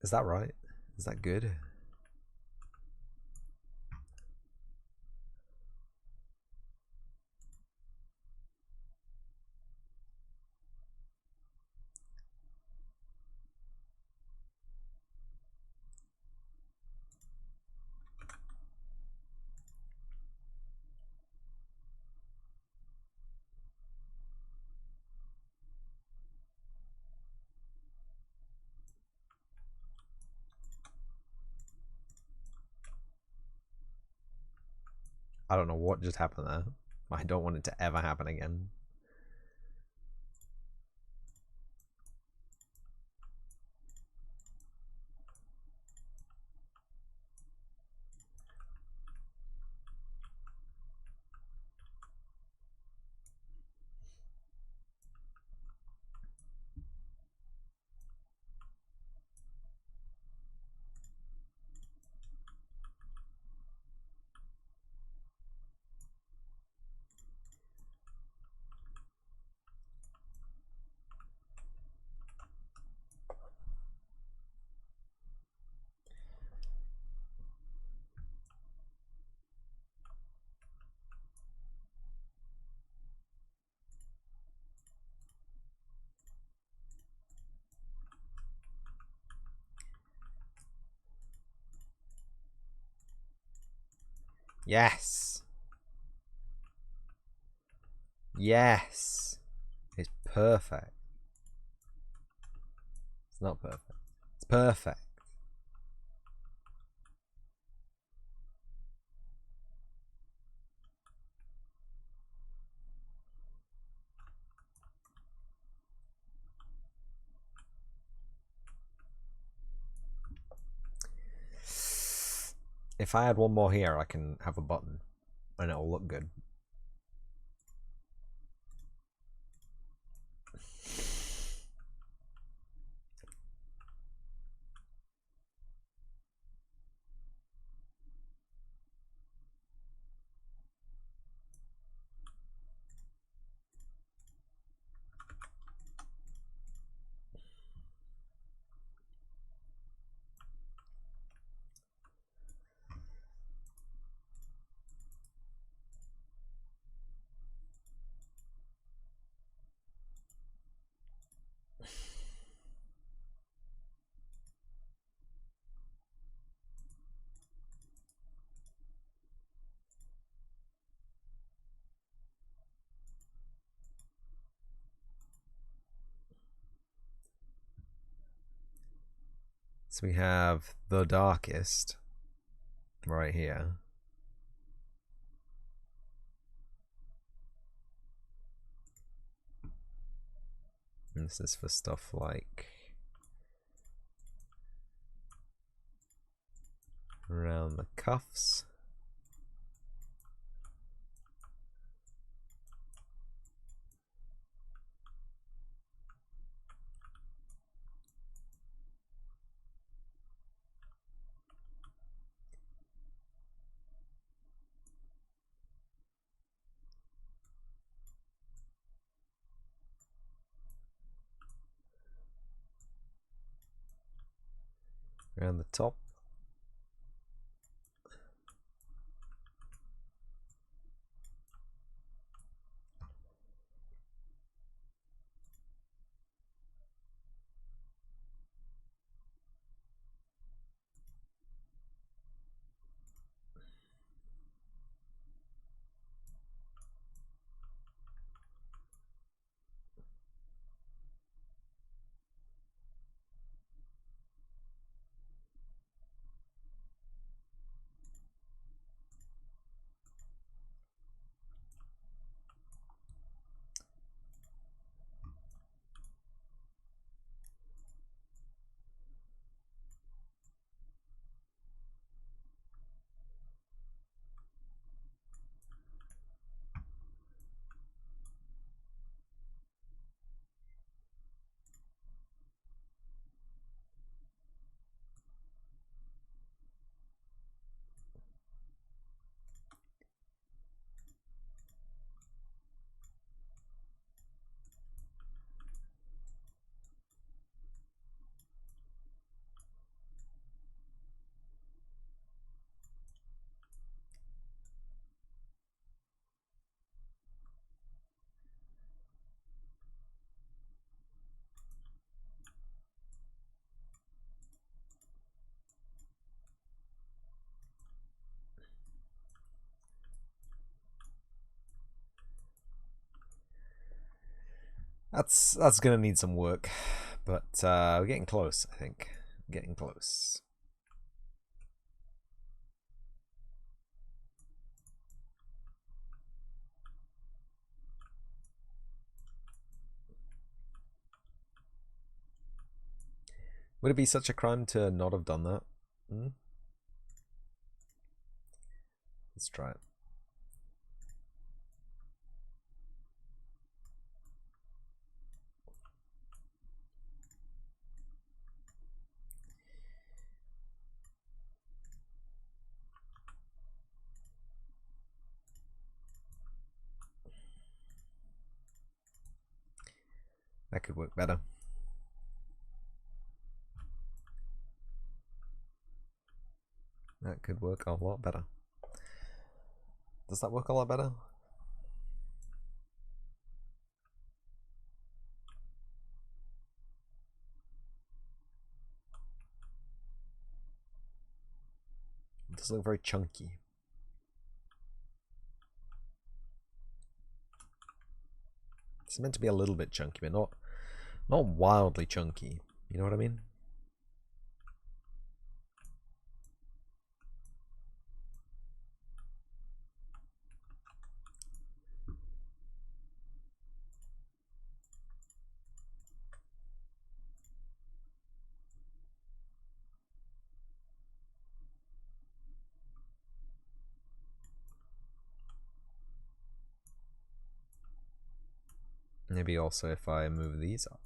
Is that right? Is that good? I don't know what just happened there. I don't want it to ever happen again. Yes. Yes. It's perfect. It's not perfect. It's perfect. If I add one more here, I can have a button and it'll look good. So we have the darkest right here. And this is for stuff like around the cuffs. around the top. That's gonna need some work, but we're getting close. I think getting close. Would it be such a crime to not have done that? Let's try it. That could work better. That could work a lot better. Does that work a lot better? It does look very chunky. It's meant to be a little bit chunky, but not wildly chunky. You know what I mean? Maybe also if I move these up.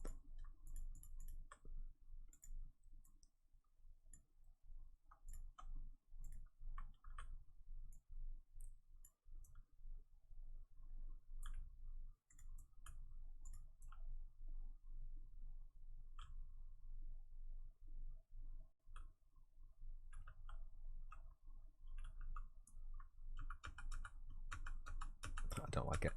I don't like it.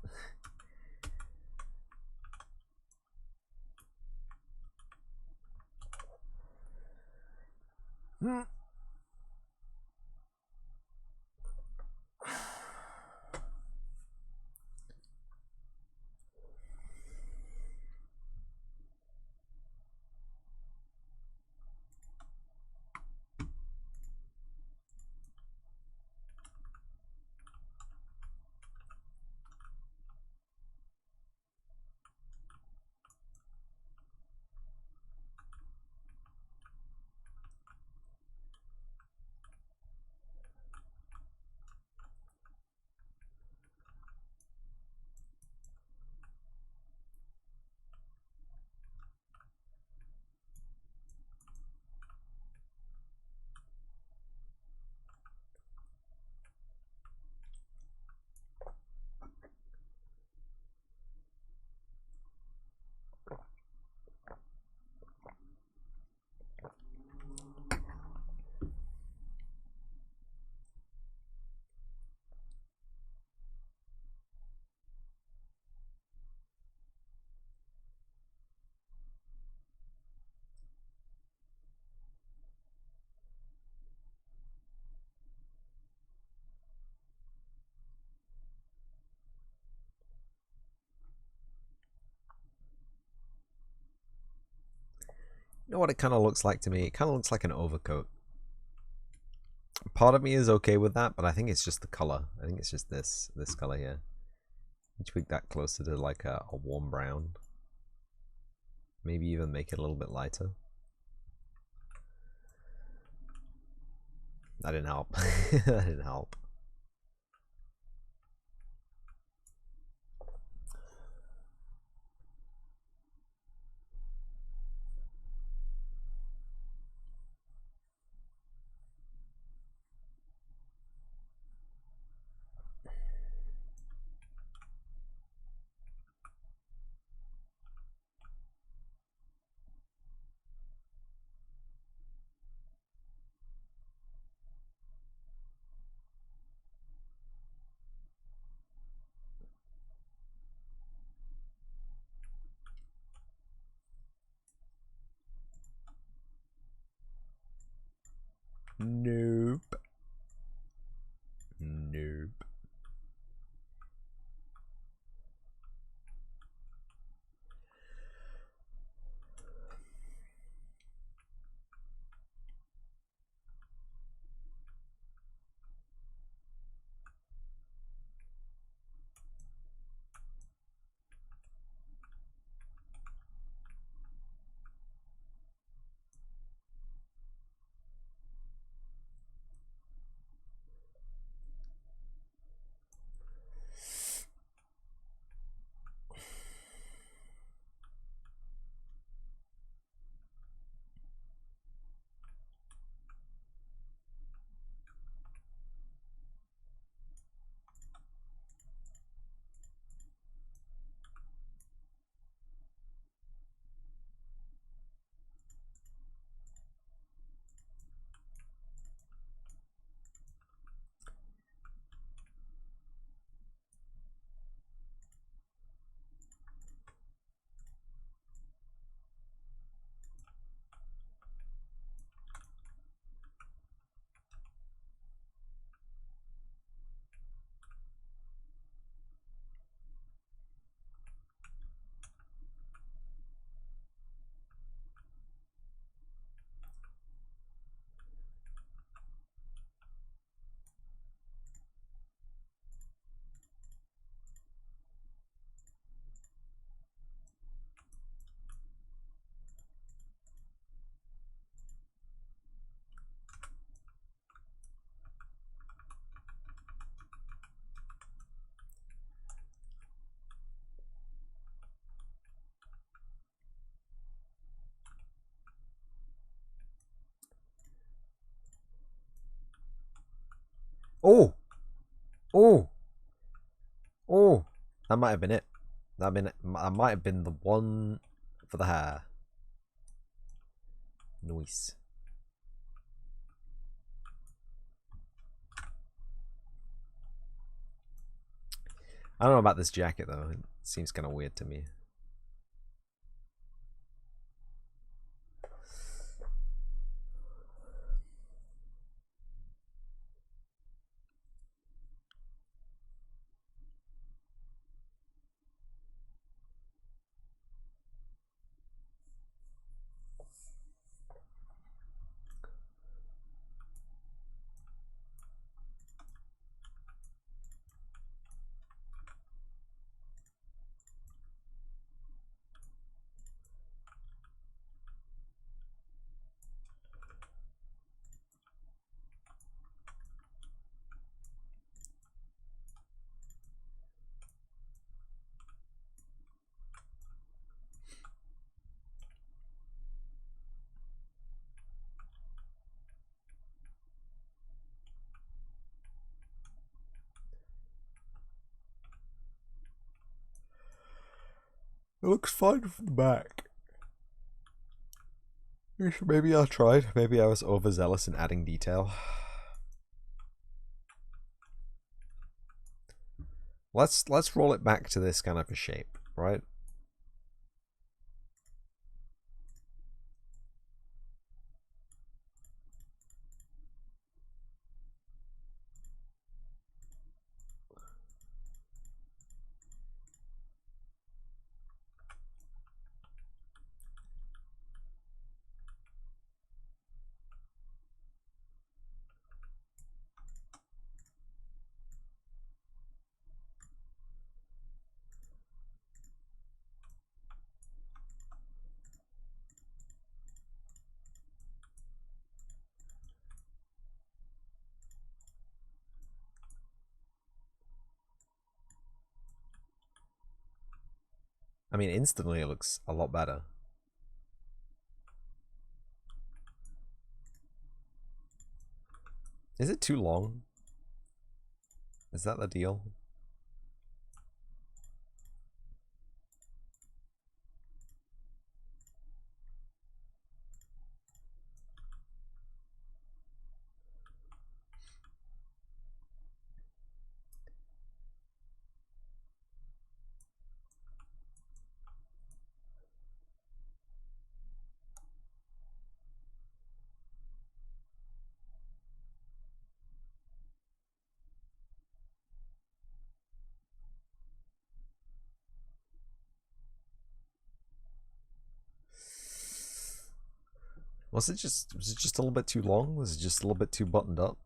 know what it kind of looks like to me? It kind of looks like an overcoat. Part of me is okay with that, but I think it's just the color. I think it's just this color here. Tweak that closer to like a warm brown. Maybe even make it a little bit lighter. That didn't help. That didn't help. Nope. Nope. Oh! Oh! Oh! That might have been it. That might have been the one for the hair. Nice. I don't know about this jacket though. It seems kind of weird to me. It looks fine from the back. Maybe I tried. Maybe I was overzealous in adding detail. Let's roll it back to this kind of a shape, right? I mean, instantly it looks a lot better. Is it too long? Is that the deal? Was it just a little bit too long? Was it just a little bit too buttoned up?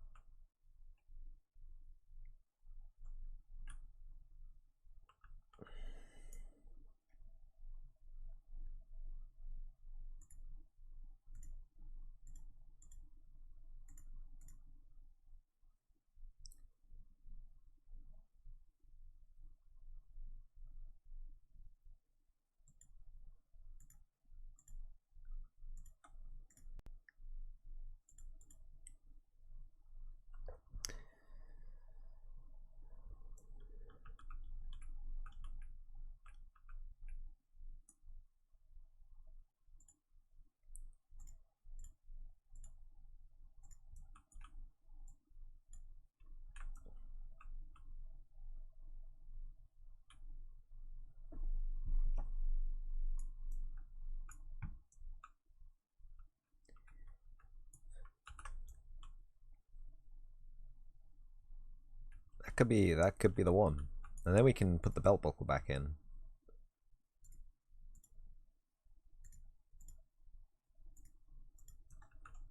That could be the one. And then we can put the belt buckle back in.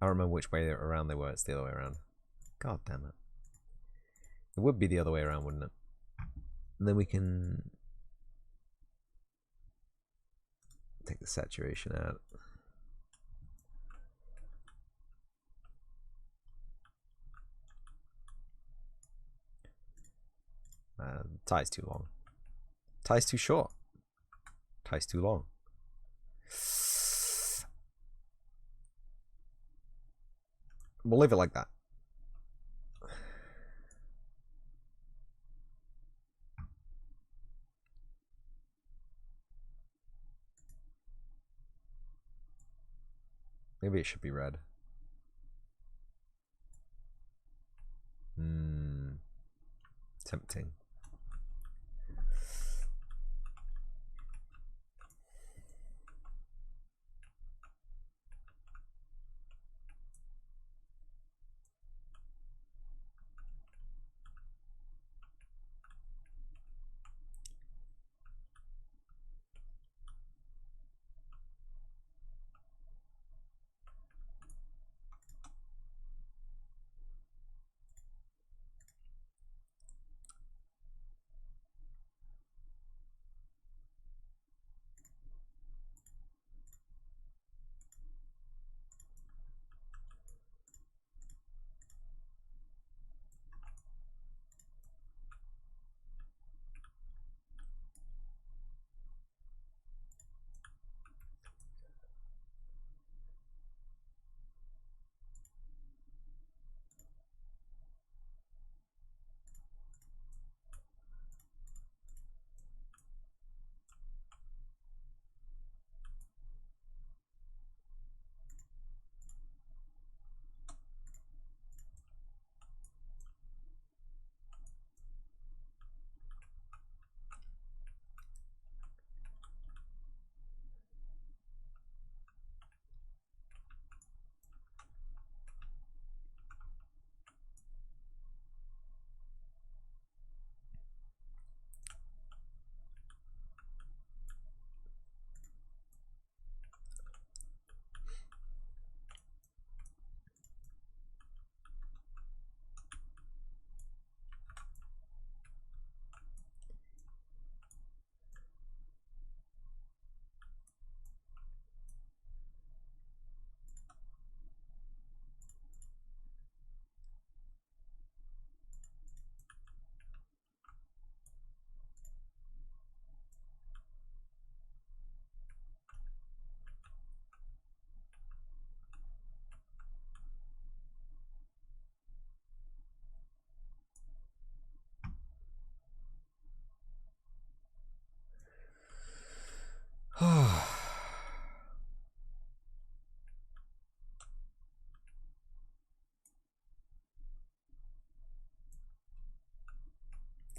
I don't remember which way around they were. It's the other way around. God damn it. It would be the other way around, wouldn't it? And then we can take the saturation out. Tie's too long. Tie's too short. Tie's too long. We'll leave it like that. Maybe it should be red. Tempting.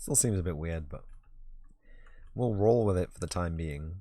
Still seems a bit weird, but we'll roll with it for the time being.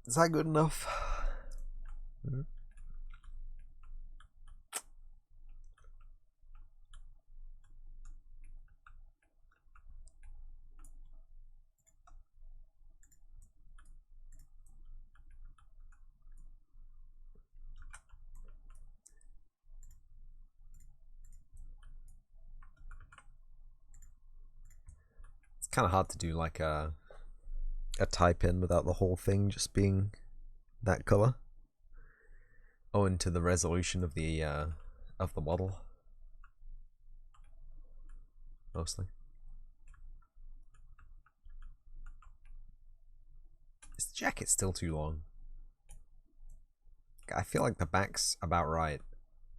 Is that good enough? It's kind of hard to do like a type in without the whole thing just being that color. Owing to the resolution of the model, mostly. Is the jacket still too long? I feel like the back's about right.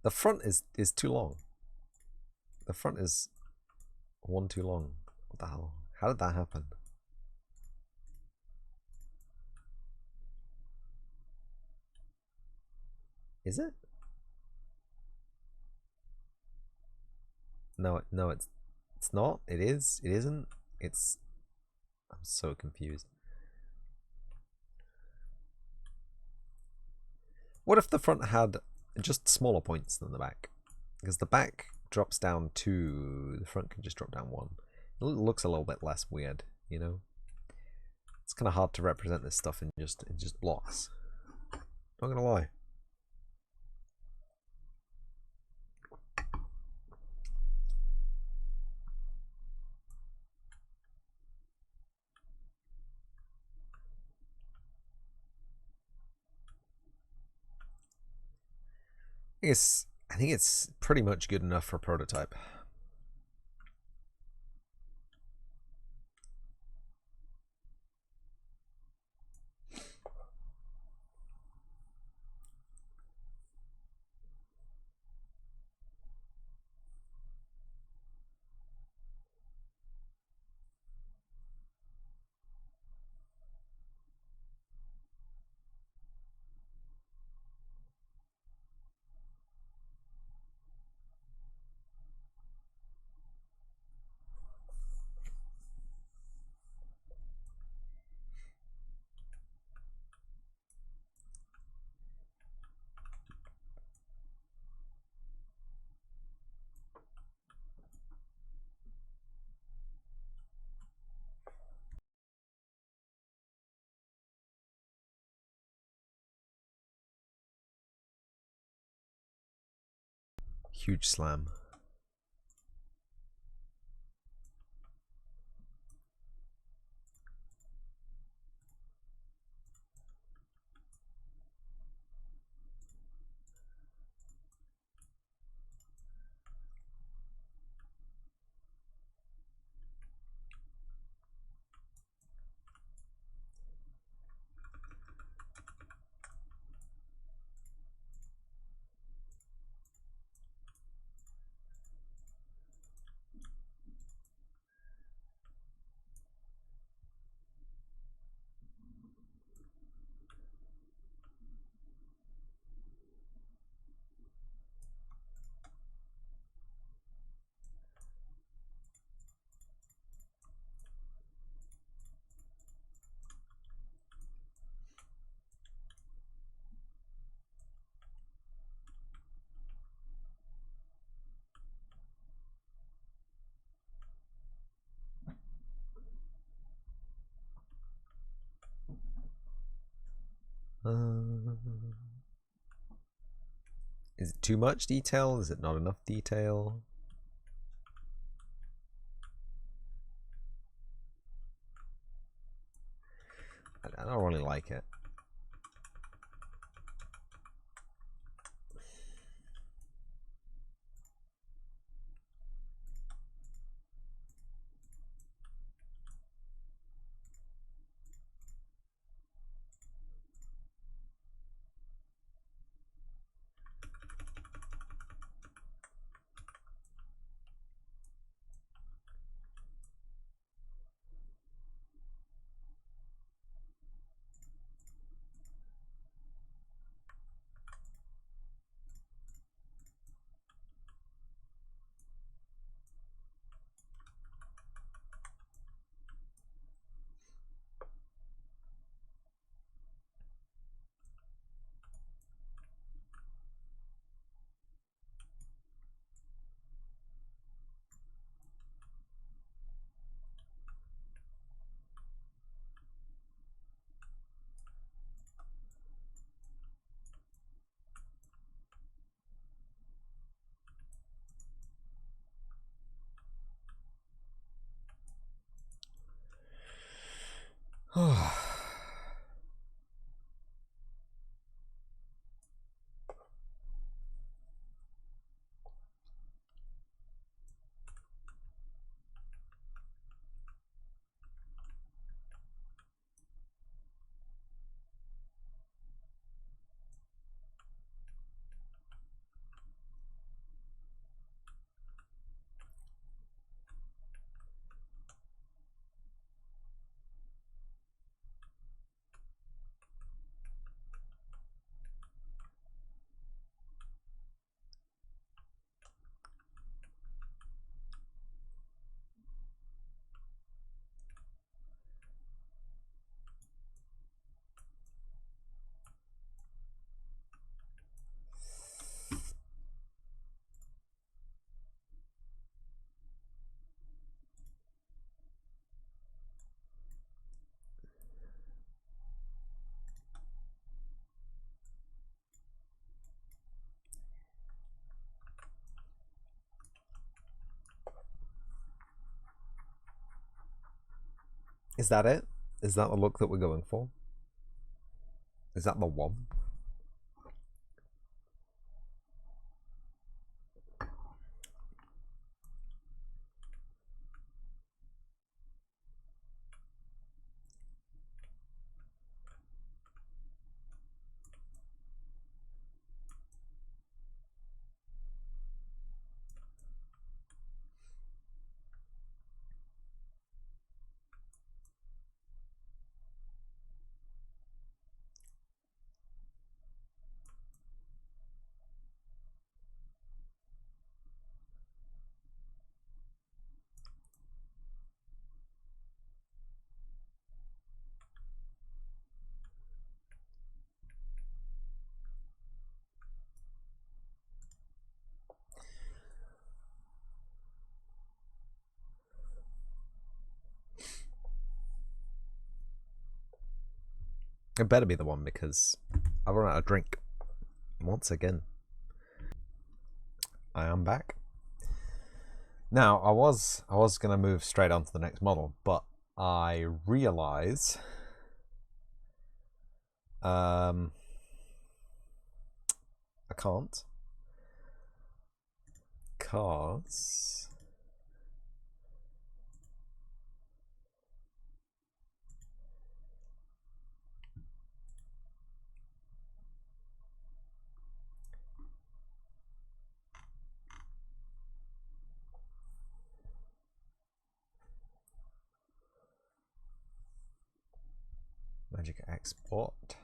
The front is too long. The front is one too long. What the hell? How did that happen? Is it? No, no, it's not. It is. It isn't. It's. I'm so confused. What if the front had just smaller points than the back? Because the back drops down 2, the front can just drop down 1. It looks a little bit less weird, you know? It's kind of hard to represent this stuff in just blocks. Not gonna lie. I think it's pretty much good enough for a prototype. huge slam. Is it too much detail? Is it not enough detail? I don't really like it. Is that it? Is that the look that we're going for? Is that the one? It better be the one because I've run out of drink once again. I am back. Now, I was gonna move straight on to the next model, but I realize I can't, cause magic export.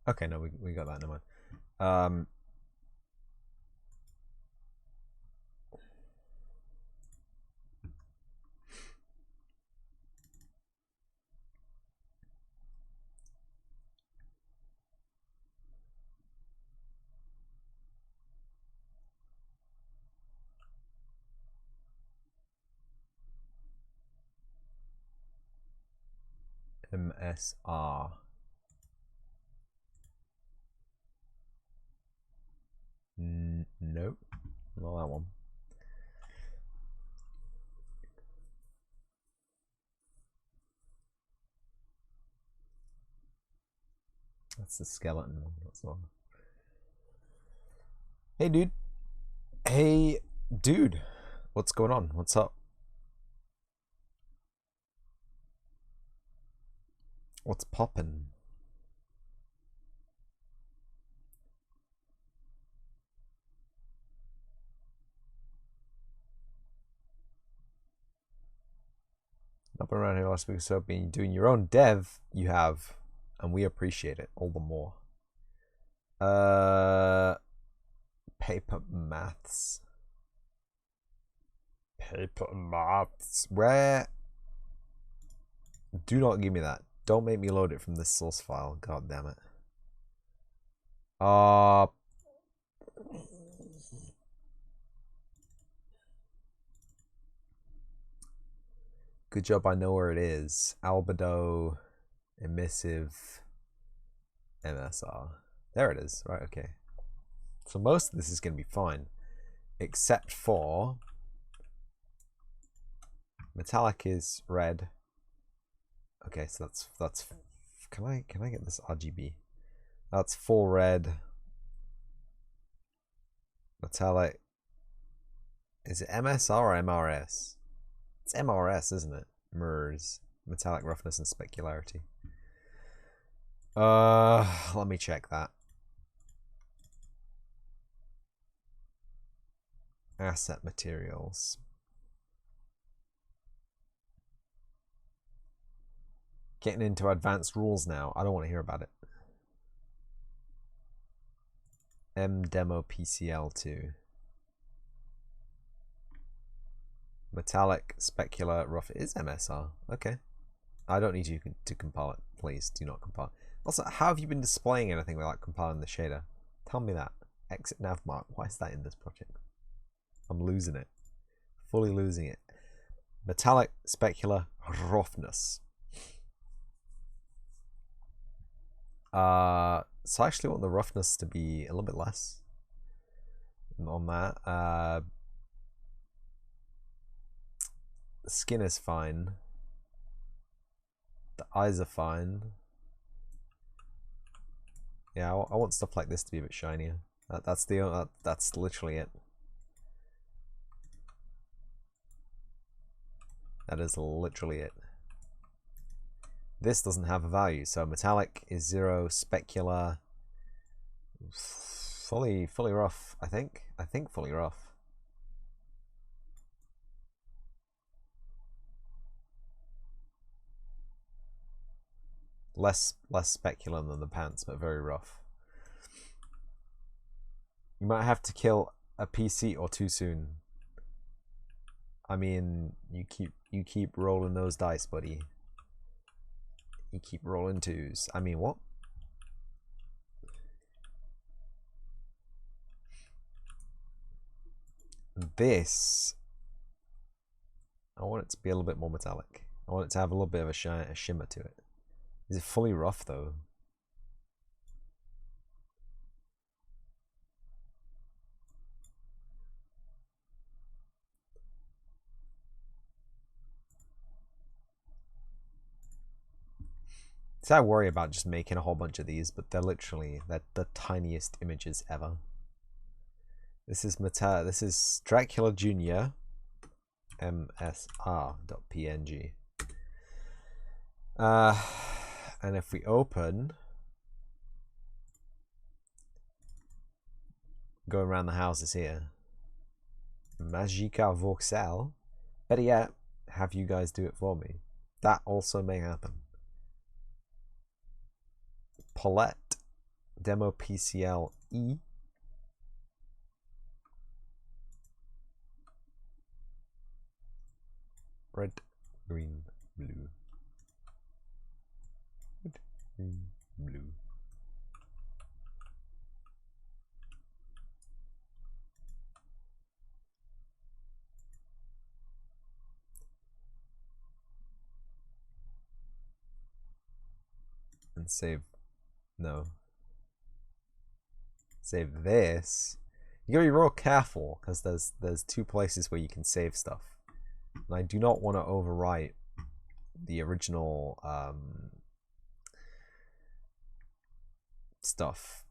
Okay, no, we got that. Never mind. MSR. Nope, not that one. That's the skeleton one. That's the one. Hey, dude. Hey, dude. What's going on? What's up? What's poppin'? Not been around here last week, so been doing your own dev. You have, and we appreciate it all the more. Paper maths. Paper maths. Where? Do not give me that. Don't make me load it from this source file. God damn it. Good job, I know where it is. Albedo, emissive, MSR. There it is. Right, okay. So most of this is going to be fine, except for metallic is red. Okay, so that's. Can I get this RGB? That's 4 red. Metallic. Is it MSR or MRS? It's MRS, isn't it? MERS. Metallic roughness and specularity. Let me check that. Asset materials. Getting into advanced rules now. I don't want to hear about it. M demo PCL2. Metallic, specular, rough. It is MSR. Okay. I don't need you to compile it. Please do not compile. Also, how have you been displaying anything without compiling the shader? Tell me that. Exit navmark. Why is that in this project? I'm losing it. Fully losing it. Metallic, specular, roughness. So I actually want the roughness to be a little bit less on that. The skin is fine. The eyes are fine. Yeah, I want stuff like this to be a bit shinier. That's literally it. That is literally it. This doesn't have a value, so metallic is 0, specular fully rough, I think. I think fully rough. Less specular than the pants, but very rough. You might have to kill a PC or two soon. I mean, you keep rolling those dice, buddy. You keep rolling twos. I mean, what? This, I want it to be a little bit more metallic. I want it to have a little bit of a shimmer to it. Is it fully rough though? So I worry about just making a whole bunch of these, but they're the tiniest images ever. This is This is Dracula Jr. msr.png. And if we open, going around the houses here, Magica Voxel. Better yet, have you guys do it for me. That also may happen. Paulette, demo PCL E. Red, green, blue. Red, green, blue. And save. No. Save this. You gotta be real careful because there's two places where you can save stuff. And I do not want to overwrite the original stuff.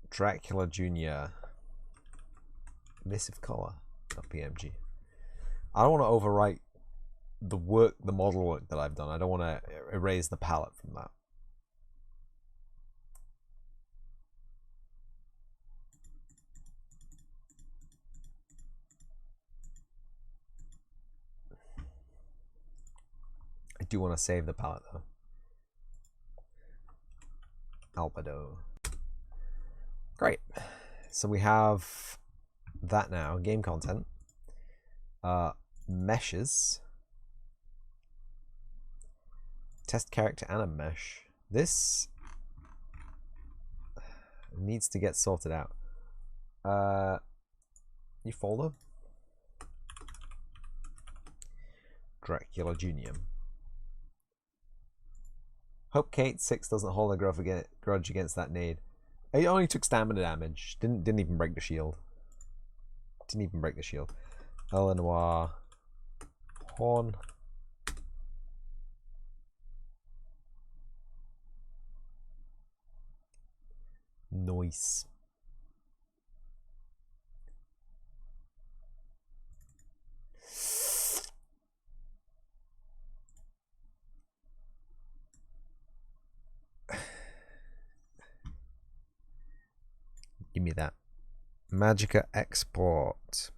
Dracula Jr. Emissive color.pmg. I don't want to overwrite the model work that I've done. I don't want to erase the palette from that. I do want to save the palette though. Albedo. Great. So we have that now. Game content. Meshes. Test character and a mesh. This needs to get sorted out. New folder. Dracula Jr. Hope Kate 6 doesn't hold a grudge against that nade. It only took stamina damage. Didn't even break the shield. Didn't even break the shield. Eleanor Horn. Noise. Give me that. Magica export.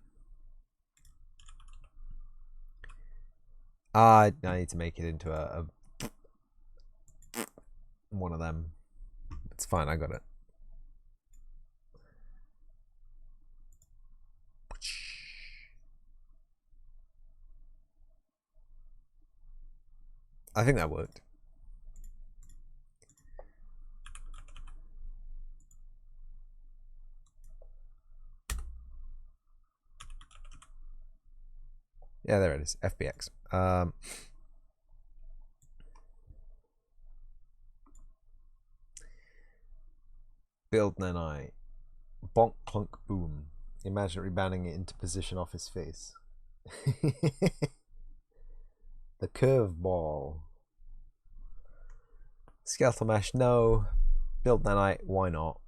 I need to make it into a one of them. It's fine, I got it. I think that worked. Yeah, there it is. FBX. Build Nanai. Bonk clunk boom. Imagine rebounding it into position off his face. The curveball. Skeletal mesh, no. Build Nanite, why not?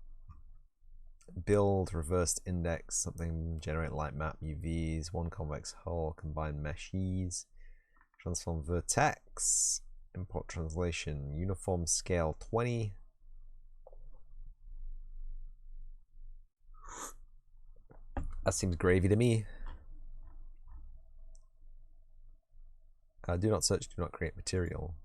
build, reversed index, something, generate light map, UVs, one convex hull, combine meshes, transform vertex, import translation, uniform scale 20. That seems gravy to me. Do not search, do not create material.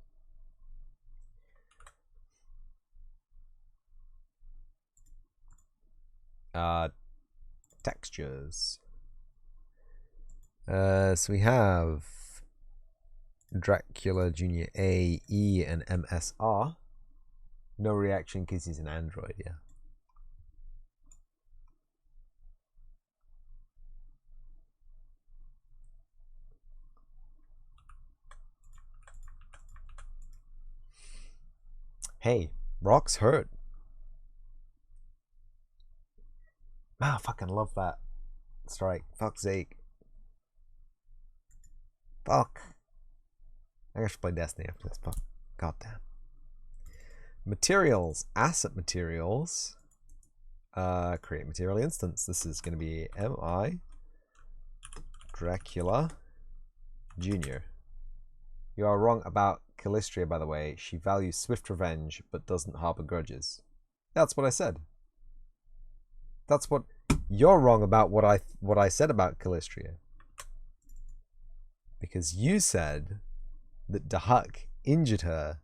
Textures. So we have Dracula Junior A, E, and MSR. No reaction because he's an android, yeah. Hey, rocks hurt. Man, I fucking love that strike. Fuck's sake. Fuck. I should play Destiny after this. Fuck. Goddamn. Materials. Asset materials. Create material instance. This is going to be MI Dracula Junior. You are wrong about Calistria, by the way. She values swift revenge, but doesn't harbor grudges. That's what I said. That's what you're wrong about. What I said about Calistria, because you said that Dahak injured her,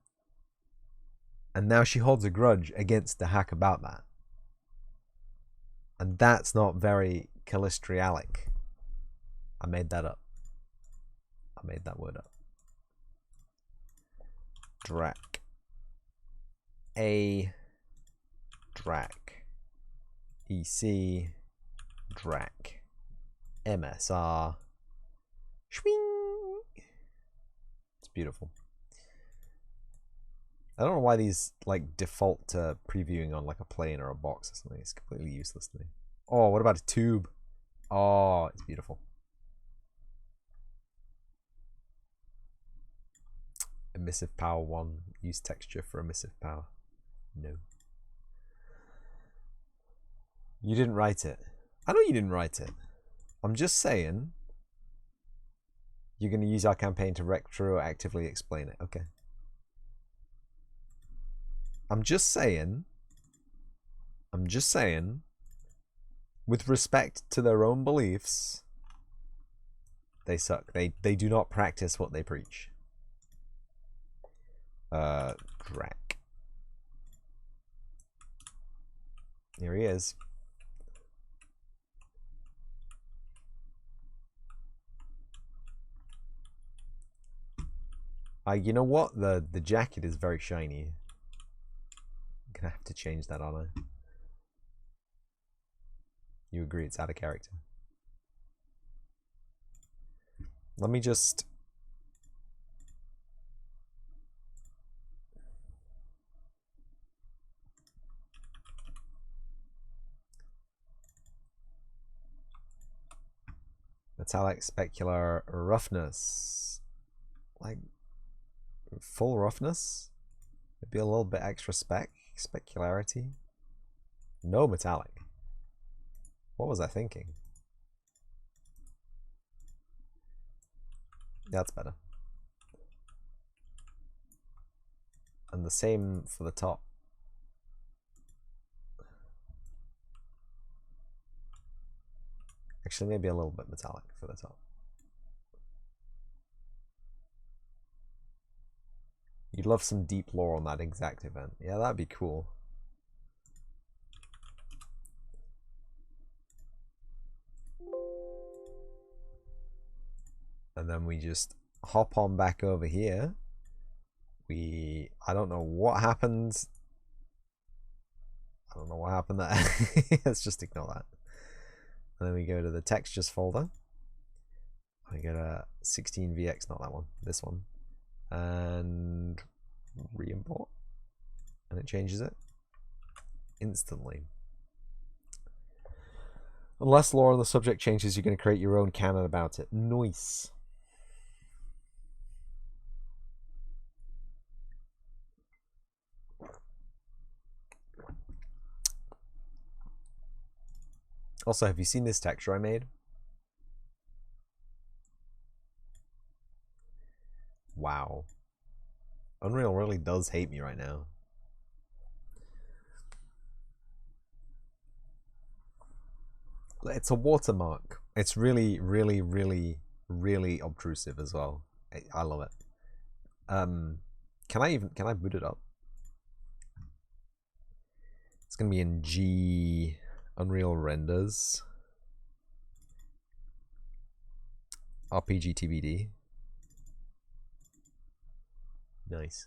and now she holds a grudge against Dahak about that, and that's not very Calistrialic. I made that up. I made that word up. Drac. A. Drac. EC. Drac. MSR. Shwing. It's beautiful. I don't know why these like default to previewing on like a plane or a box or something. It's completely useless to me. Oh, what about a tube? Oh, it's beautiful. Emissive power 1. Use texture for emissive power. No. You didn't write it. I know you didn't write it. I'm just saying you're going to use our campaign to retroactively explain it. Okay. I'm just saying, with respect to their own beliefs, they suck. They do not practice what they preach. Drac. Here he is. You know what? The jacket is very shiny. I'm gonna have to change that, aren't I? You agree it's out of character. Let me just... Metallic specular roughness. Like, full roughness? Maybe a little bit extra specularity. No metallic. What was I thinking? That's better. And the same for the top. Actually, maybe a little bit metallic for the top. You'd love some deep lore on that exact event. Yeah, that'd be cool. And then we just hop on back over here. I don't know what happened. I don't know what happened there. Let's just ignore that. And then we go to the textures folder. I get a 16VX, not that one, this one. And re-import. And it changes it instantly. Unless lore on the subject changes, you're going to create your own canon about it. Nice. Also, have you seen this texture I made? Wow. Unreal really does hate me right now. It's a watermark. It's really, really, really, really obtrusive as well. I love it. Can I boot it up? It's gonna be in G Unreal Renders. RPG TBD. Nice.